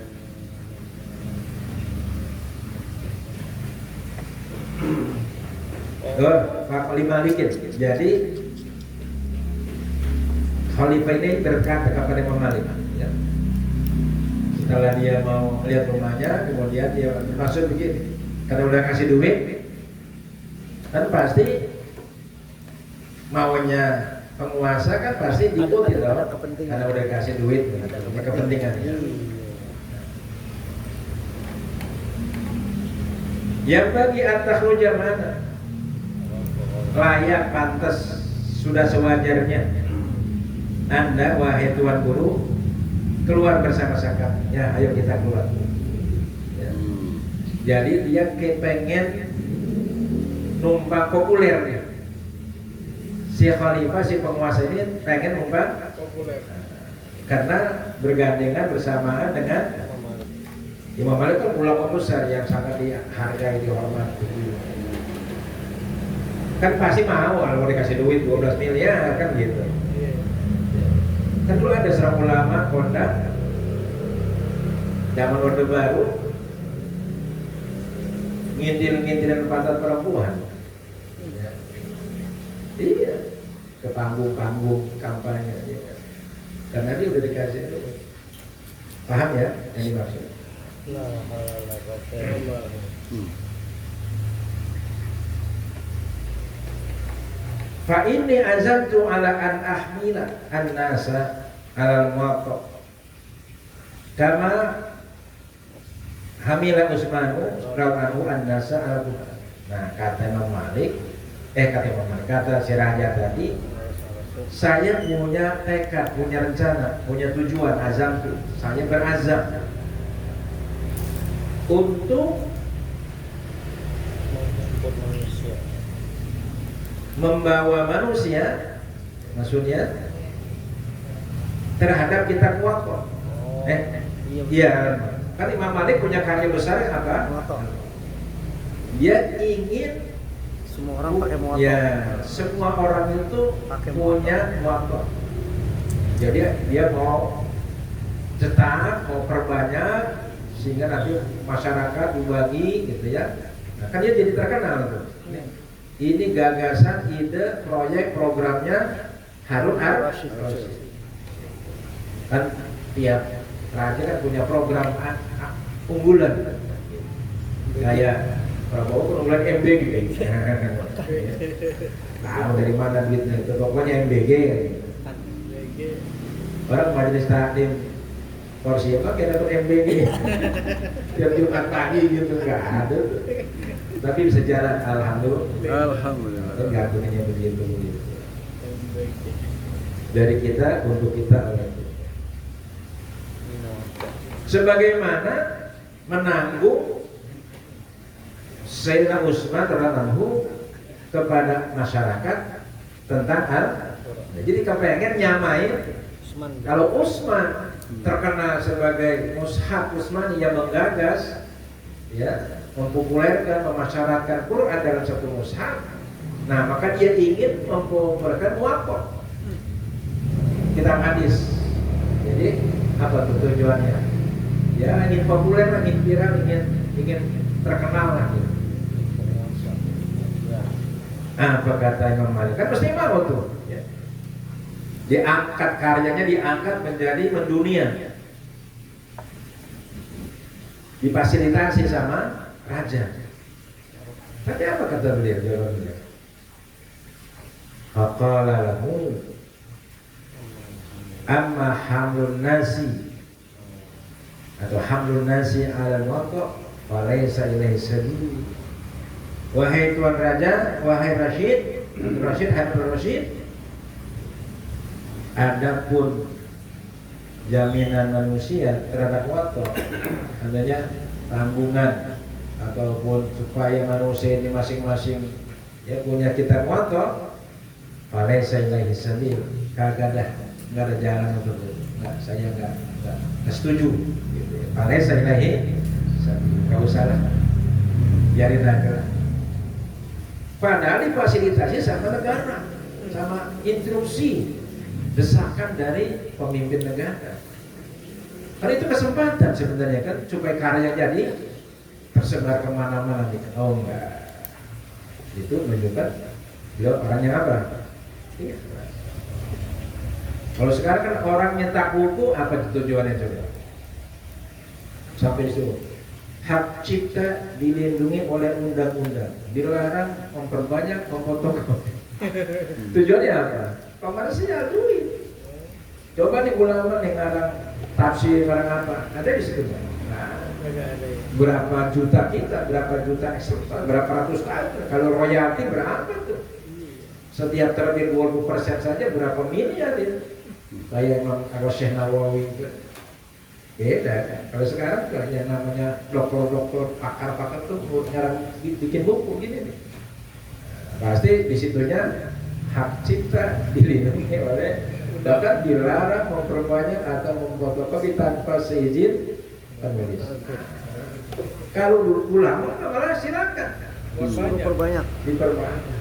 Pak Malikin. Jadi Khalifah ini berkata kepada Imam Malik, ya. Setelah dia mau lihat rumahnya, kemudian dia maksud begini, karena udah kasih duit, kan pasti maunya penguasa kan pasti diikuti loh, karena udah kasih duit, ini kepentingannya. Yang bagi antakhruja mana? Layak, pantas, sudah sewajarnya Anda, wahai Tuan Guru, keluar bersama zakatnya, ayo kita keluar. Ya. Jadi dia pengen numpang populer nih. Si khalifah, si penguasa ini pengen numpang Populer. karena bergandengan bersamaan dengan Imam Malik kan ulama besar yang sangat dihargai, dihormati. Kan pasti mau kalau dikasih duit 12 miliar kan gitu. Iya. Kan dulu ada seorang ulama kondang zaman Orde Baru ngintil-ngintilin pantat perempuan. Iya, ke panggung-panggung kampanye. Iya. Karena dia udah dikasih duit. Paham ya yang dimaksud? La haula wala quwwata illa billah. Fa inni azantu ala an ahmila an-nasa ala al-muwatta kama hamila Utsmanu radhiyallahu an-nasa ala al-Qur'an. Nah, kata Imam Malik, kata si Raja tadi, saya punya tekad, punya rencana, punya tujuan, azam tuh. Saya berazam untuk Menjemput manusia. membawa manusia, maksudnya terhadap kitab Muwatta. Iya, kan Imam Malik punya karya besar apa? Muwatta. Dia ingin Semua orang pakai Muwatta. ya, semua orang itu Pakai punya Muwatta. Jadi dia mau cetak, mau perbanyak sehingga nanti masyarakat dibagi gitu ya. Nah, kan dia jadi terkenal tuh. Ini gagasan, ide, proyek, programnya Harun ar-Rasyid. Kan tiap raja kan punya program unggulan. Kayak Prabowo unggulan MBG. Tahu dari mana duitnya itu, pokoknya MBG. Orang majelis taklim porsi apa kayak dapat MBG. Tiap Jumat pagi gitu nggak ada. Tapi bisa jalan, alhamdulillah. Alhamdulillah. Gantungnya begitu. Dari kita untuk kita. Sebagaimana menanggung Sayyidina Utsman radhiyallahu kepada masyarakat tentang hal. Jadi kepengen nyamain. Kalau Utsman terkenal sebagai mushaf Utsmani yang menggagas, ya, mempopulerkan, memasyaratkan Quran dalam satu mushaf. Nah, maka dia ingin mempopulerkan Muwatta, kitab hadis. Jadi apa tujuannya? Ya, ingin populer, ingin viral, ingin terkenal lah. Gitu. Apa kata Imam Malik? Kan pasti mau tuh. Ya. Diangkat karyanya, diangkat menjadi mendunia. Difasilitasi sama raja. Tapi apa kata beliau? Jawab beliau. Faqala lahu amma hamlun nasi atau hamlun nasi ala al-waqa falaysa ilaihi sabil. Wahai tuan raja, wahai Rasyid, Harun Rasyid, adapun jaminan manusia terhadap waktu, adanya tanggungan ataupun supaya manusia ini masing-masing ya punya kitab waktu, falaysa ilaihi sabil, kagak ada jalan untuk itu. Saya nggak setuju. Gitu ya. Falaysa ilaihi sabil, nggak usah lah, biarin aja. Padahal difasilitasi sama negara, sama instruksi, desakan dari pemimpin negara. Karena itu kesempatan sebenarnya kan, supaya karya jadi tersebar kemana-mana. Oh enggak, itu menunjukkan beliau orangnya apa? Iya. Kalau sekarang kan orang nyetak buku, apa tujuannya coba? Sampai disuruh hak cipta dilindungi oleh undang-undang, dilarang memperbanyak, memfotokopi. Tujuannya apa? Komersial, duit. Coba nih ulama nih ngarang tafsir, ngarang apa? Ada di situ. Nah, berapa juta kita, berapa juta ekspor, berapa ratus tahun. Kalau royalti berapa tuh? Setiap terbit 20% saja berapa miliar ya? Kayak Imam Syekh Nawawi itu. Beda kan. Kalau sekarang kan yang namanya dokter-dokter, pakar-pakar tuh ngarang bikin buku gini nih. Pasti disitunya hak cipta dilindungi oleh, bahkan dilarang memperbanyak atau memfotokopi tanpa seizin penulis. Kalau ulama malah silakan Perbanyak. diperbanyak.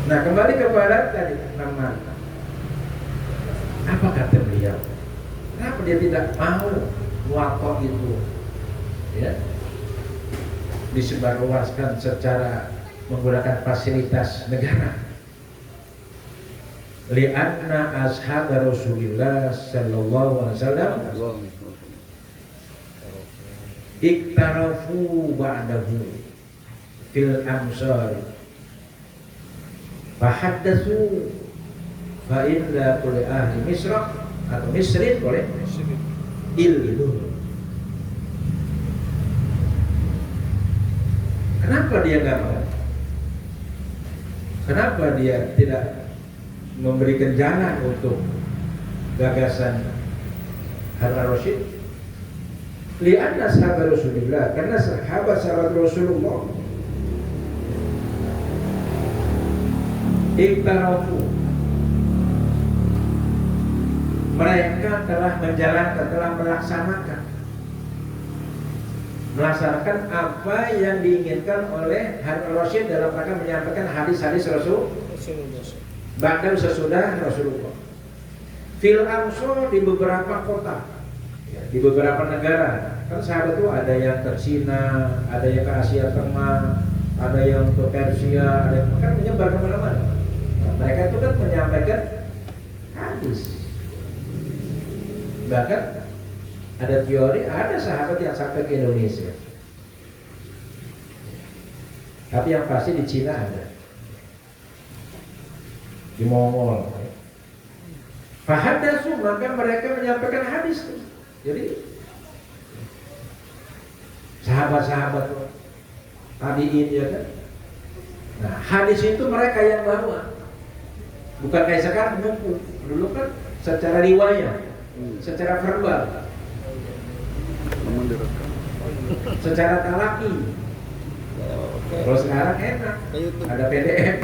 Nah, kembali kepada tadi nama. Apa kata beliau? Kenapa dia tidak mau wakaf itu ya disebarluaskan secara menggunakan fasilitas negara? Li'anna ashab Rasulullah sallallahu alaihi wasallam iktarafu ba'dahu fil amsar fahaddatsu fa inna kulli ahli misra atau misrin boleh ilmu. Kenapa dia nggak mau? Kenapa dia tidak memberikan jalan untuk gagasan Harun Rasyid? Lianna sahabat Rasulullah, karena sahabat Rasulullah iktarafu, mereka telah menjalankan, telah melaksanakan apa yang diinginkan oleh Harun Rasyid dalam rangka menyampaikan hadis-hadis Rasul bahkan sesudah Rasulullah. Fil amsor, di beberapa kota, di beberapa negara. Kan sahabat itu ada yang ke Cina, ada yang ke Asia Tengah, ada yang ke Persia, ada yang kan menyebar kemana-mana. Nah, mereka itu kan menyampaikan hadis. Bahkan ada teori, ada sahabat yang sampai ke Indonesia. Tapi yang pasti di Cina ada, di Mongol. Fahaddatsu, maka mereka menyampaikan hadis. Jadi sahabat-sahabat tabi'in ya kan. Nah, hadis itu mereka yang bawa. Bukan kayak sekarang buku. Dulu kan secara riwayat, secara verbal, secara talaki. Kalau sekarang enak, ada PDF.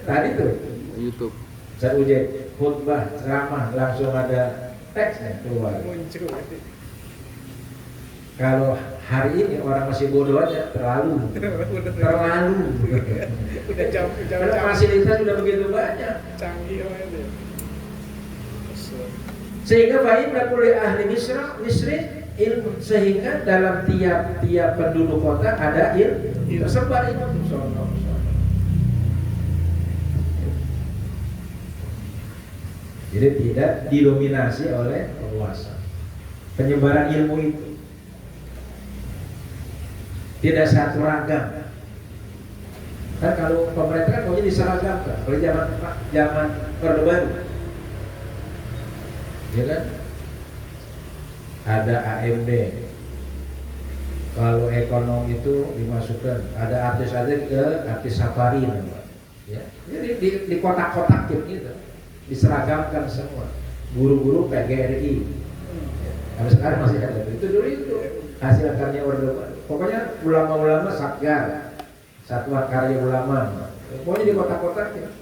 Tadi tuh YouTube. saya uji khutbah, ceramah, langsung ada teksnya keluar. Kalau hari ini orang masih bodoh aja, terlalu. Udah jam Karena fasilitas sudah begitu banyak. canggih aja. Sehingga fa'inna kulli ahli misri ilmu, sehingga dalam tiap-tiap penduduk kota ada ilmu tersebar itu. Jadi tidak didominasi oleh penguasa. Penyebaran ilmu itu tidak satu ragam. Kan kalau pemerintah kan maunya diseragamkan. Kalau zaman Orde Baru, ya kan? Ada AMD. Kalau ekonomi itu dimasukkan, ada artis-artis ke artis safari namanya. Ya. Jadi di kotak-kotak gitu, diseragamkan semua. Guru-guru PGRI. Tapi sekarang masih ada. Itu dulu itu hasil karya Orde Baru. Pokoknya ulama-ulama Satgar, Satuan Karya Ulama. Pokoknya di kotak-kotak ya.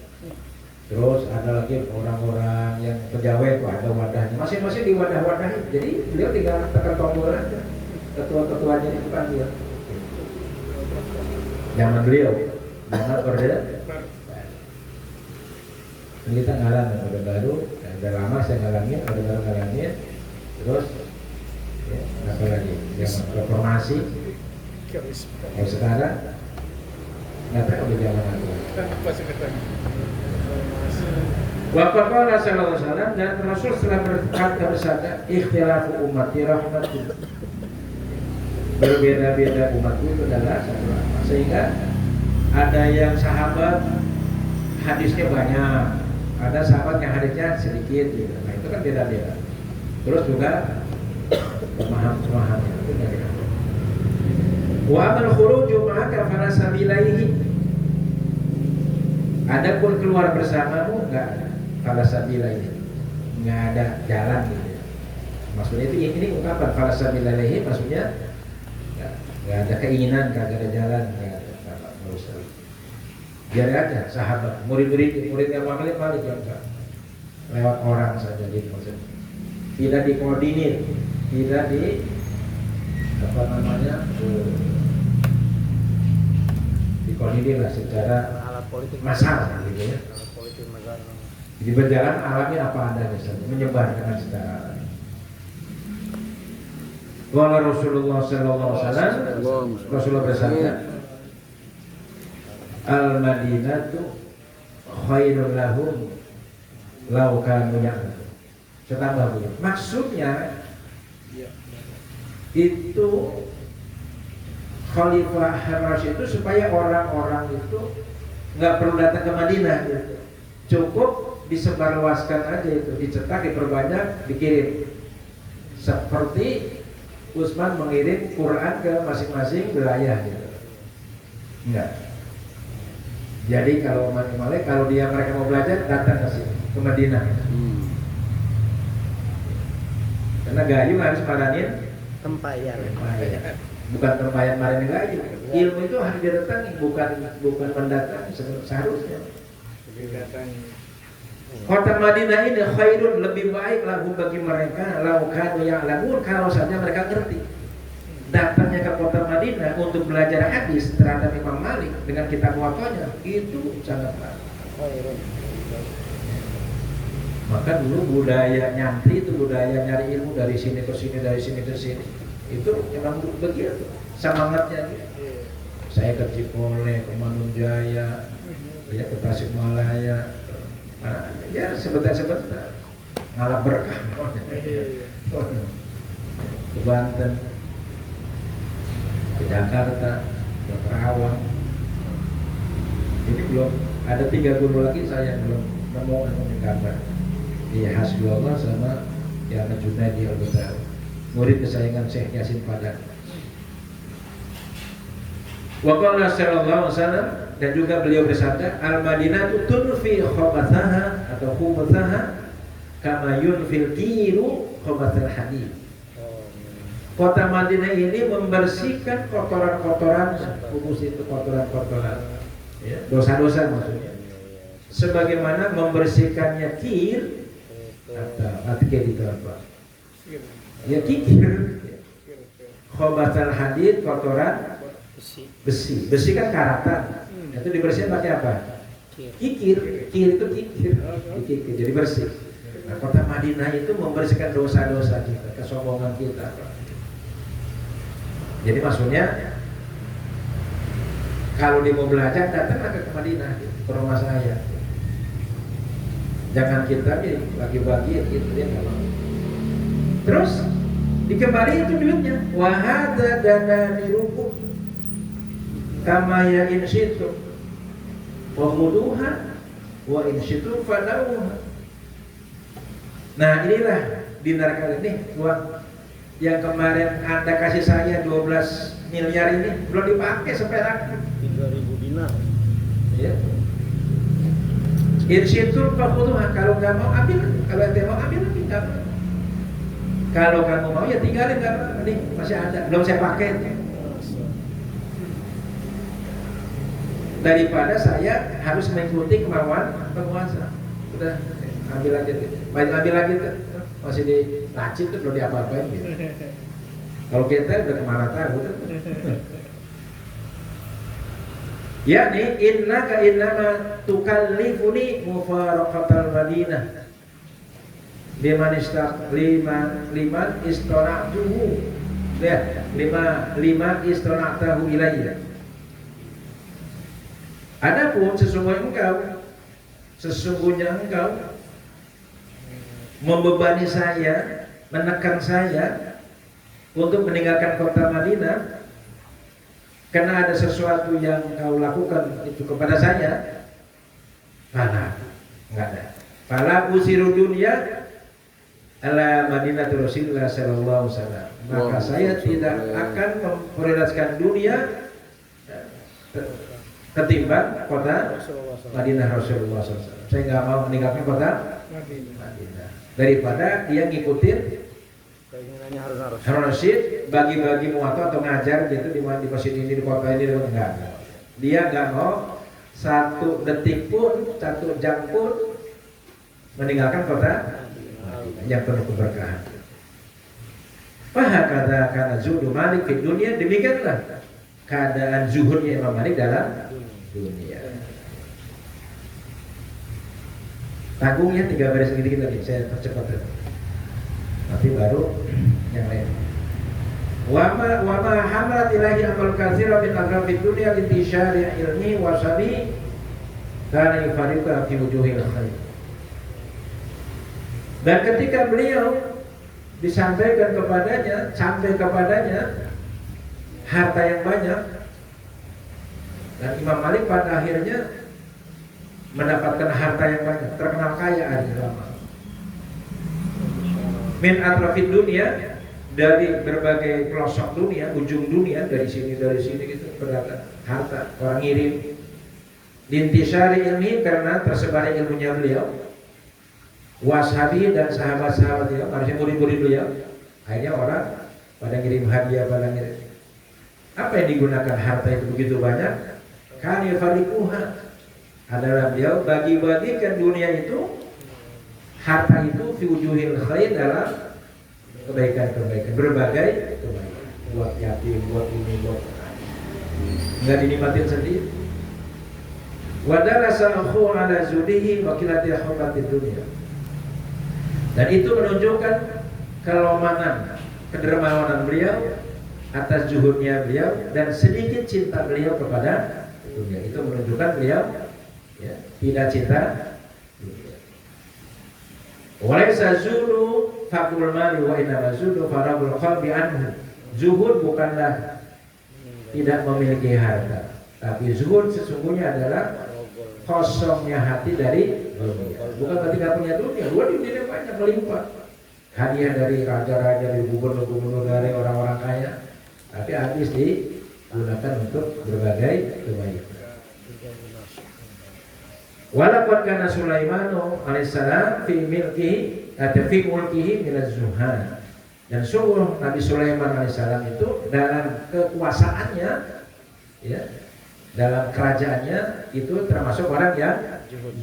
Terus ada lagi orang-orang yang pegawai tuh ada wadahnya, masing-masing di wadah-wadah. Jadi beliau tinggal tekan tombol aja, ketua-ketuanya itu kan dia. Zaman beliau, zaman Orde kita ngalamin Orde Baru, udah lama saya ngalamin, Orde Baru ngalamin. Terus ya, apa lagi? Zaman reformasi. Kalau sekarang nggak tahu di zaman apa. Waqala sallallahu alaihi wasallam, dan Rasul telah berkata bersabda, ikhtilafu ummati rahmatun. Berbeda-beda umatku itu adalah satu rahmat. Sehingga ada yang sahabat hadisnya banyak, ada sahabat yang hadisnya sedikit gitu. Nah itu kan beda-beda. Terus juga pemahaman itu beda. Wa amal khuruju ma'aka fala sabilaihi. Adapun keluar bersamamu enggak ada. Fala sabilaihi. Enggak ada jalan gitu. Maksudnya itu ini ungkapan falasabilalahi, maksudnya nggak ada keinginan, nggak ada jalan, nggak usah. Biar aja sahabat, muridnya Malik yang lewat orang saja gitu maksudnya. Tidak dikoordinir, tidak di apa namanya dikoordinir lah secara alat politik massal gitu ya. alat politik negara. Jadi berjalan alamnya apa adanya saja, menyebar dengan secara alami. Qala Rasulullah sallallahu alaihi wasallam, Rasulullah bersabda, Al-Madinatu khairun lahum law kanu ya'lamun. Setambah begini. Maksudnya itu Khalifah Ar-Rasyid itu supaya orang-orang itu nggak perlu datang ke Madinah gitu. Cukup disebarluaskan aja itu, dicetak, diperbanyak, dikirim. Seperti Utsman mengirim Quran ke masing-masing wilayah gitu. Enggak. Jadi kalau mereka mau belajar datang ke sini, ke Madinah. Karena gayung harus maranin Tempayan. bukan tempayan maranin gayu. Ilmu itu harus didatangi, bukan mendatangi seharusnya. Kota Madinah ini khairun, lebih baik lahu bagi mereka laukan yang lamun, kalau saja mereka ngerti. Datangnya ke kota Madinah untuk belajar hadis terhadap Imam Malik dengan kitab Muwatta'nya itu sangat baik. Maka dulu budaya nyantri itu budaya nyari ilmu dari sini ke sini, dari sini ke sini. Itu memang begitu semangatnya. Saya ke Cipole, ke Manunjaya, ya ke Tasikmalaya. Nah, ya sebentar ngalah berkah. Ke Banten, ke Jakarta, ke Karawang. Ini belum ada 3 guru lagi saya belum nemu kabar. Di Hasbullah sama yang Junaidi Al-Batawi, murid kesayangan Syekh Yasin Padang. Wa qala sallallahu alaihi wasallam, dan juga beliau bersabda, Al-Madinatu tunfi khabathaha atau khubathaha kama yunfil kiru khabathal hadid. Kota Madinah ini membersihkan kotoran-kotoran, khusus itu kotoran-kotoran, ya, dosa-dosa maksudnya. Sebagaimana membersihkannya kir, atau kir itu apa? Ya kikir. Khabathal hadid, kotoran besi kan karatan. Itu dibersihkan pakai apa? Kikir itu kikir, jadi bersih. Nah, kota Madinah itu membersihkan dosa-dosa kita, kesombongan kita. Jadi maksudnya kalau dia mau belajar datanglah ke Madinah, ke rumah saya. Jangan kita bagi-bagi gitu ya kalau. Terus dikembali itu duitnya. Wa hadza dananirukum kama ya in syi'tum wa khuduha wa in syi'tum fadauha. Nah, inilah dinar kali ini uang yang kemarin Anda kasih saya 12 miliar ini belum dipakai sampai sekarang. 3.000 dinar. Ya. Irsyidul fakhuduha, kalau nggak mau ambil, kalau ente mau ambil lagi nggak apa. Kalau kamu mau ya tinggalin, nggak apa. Nih masih ada, belum saya pakai. Daripada saya harus mengikuti kemauan penguasa. Udah ambil lagi, ambil lagi tuh. Masih di laci tuh belum diapa-apain gitu. Kalau kita udah kemana tahu tuh. Yakni innaka innama tukallifuni mufaraqatal Madinah liman istara'tuhu ya lima istara'tahu ilayya. Adapun sesungguhnya engkau membebani saya, menekan saya untuk meninggalkan kota Madinah karena ada sesuatu yang kau lakukan itu kepada saya. Mana? Enggak ada. Fala usiru dunya ala Madinatul Rasulullah sallallahu alaihi wasallam. Maka saya tidak akan memprioritaskan dunia ketimbang kota Madinah Rasulullah SAW. Saya nggak mau meninggalkan kota Madinah daripada dia ngikutin Keinginannya harus Harun Rasyid bagi-bagi muwatta atau ngajar gitu di masjid ini, di kota ini, enggak. Dia enggak mau satu detik pun, satu jam pun meninggalkan kota yang penuh keberkahan. Fahakadha kana zuhdu Malik di dunia, demikianlah keadaan zuhudnya Imam Malik dalam dunia. Tanggungnya 3 baris sedikit lagi, saya percepat. Nanti baru yang lain. Wama hamalat ilahi amal katsira min agrabi dunya intishari ilmi wa sabi kana yufariqa fi wujuhil khair. Dan ketika beliau disampaikan kepadanya, sampai kepadanya harta yang banyak, dan Imam Malik pada akhirnya mendapatkan harta yang banyak, terkenal kaya hari lama. Min atrafid dunia, dari berbagai pelosok dunia, ujung dunia, dari sini gitu, berdapat harta, orang ngirim. Dintisari ilmi, karena tersebar ilmunya beliau. Washabi dan sahabat-sahabat beliau, harusnya murid-murid beliau. Akhirnya orang pada ngirim hadiah, pada ngirim. Apa yang digunakan harta itu begitu banyak? Kani farikuha, adalah beliau bagi-bagikan dunia itu, harta itu fi wujuhil khair, dalam kebaikan-kebaikan, berbagai kebaikan, buat yatim, buat ini, buat nggak dinikmatin sendiri. Wadarasa akhu ala zudihi wa kilati hubbatid dunia. Dan itu menunjukkan kelomanan, kedermawanan beliau atas zuhudnya beliau dan sedikit cinta beliau kepada dunia. Itu menunjukkan beliau ya, tidak cinta dunia. Walaysa zuhdu faqul mali wa inna zuhdu farabul qalbi anhu. Zuhud bukanlah tidak memiliki harta, tapi zuhud sesungguhnya adalah kosongnya hati dari dunia. Bukan berarti tidak punya dunia, dunia banyak melimpah. Hadiah dari raja-raja, dari gubernur-gubernur, dari orang-orang kaya, tapi habis digunakan untuk berbagai kebaikan. Walaqad kana Sulaimanu alaihissalam fi milkihi fi mulkihi minaz zuhad. Dan sungguh Nabi Sulaiman alaihissalam itu dalam kekuasaannya, ya, dalam kerajaannya itu termasuk orang yang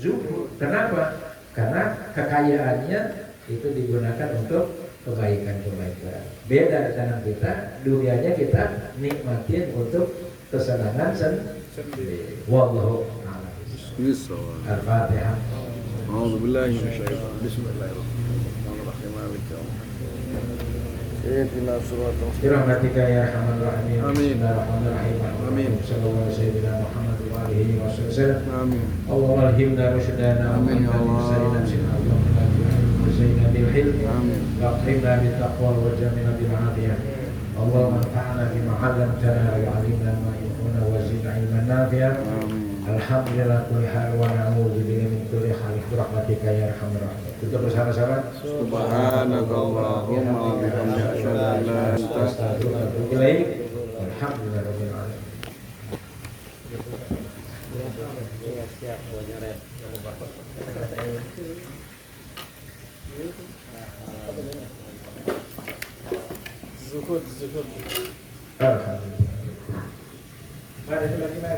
zuhud. Kenapa? Karena kekayaannya itu digunakan untuk kebaikan-kebaikan. Beda dengan kita, dunianya kita nikmatin untuk kesenangan sendiri. Wallahu a'lam. Al-Fatihah. A'udzubillahi minasyaitonir rajim. Bismillahirrahmanirrahim. Ihdina shiratal Birahmatika ya arhamar rahimin. Amin. Bismillahirrahmanirrahim. Amin. Sallallahu alaihi sayyidina Muhammad wa alihi wa sallam. Amin. Allahumma alhimna rushdana. Amin ya Allah. Zaina bil hilm. Amin. Wa aqrimna bit taqwa wa jamina bil afiyah. Allahumma anfa'na bima 'allamtana wa 'allimna ma yanfa'una wa zidna ilman nafi'an. Amin. Alhamdulillah kulli hal wa na'udzu bika min kulli hal bi rahmatika ya arhamar rahimin. Kita bersama-sama. Subhanakallahumma wa bihamdika asyhadu an la ilaha illa anta Astaghfiruka wa atubu ilaik. Alhamdulillah rabbil alamin. siap buat nyoret. Alhamdulillah. Mari kita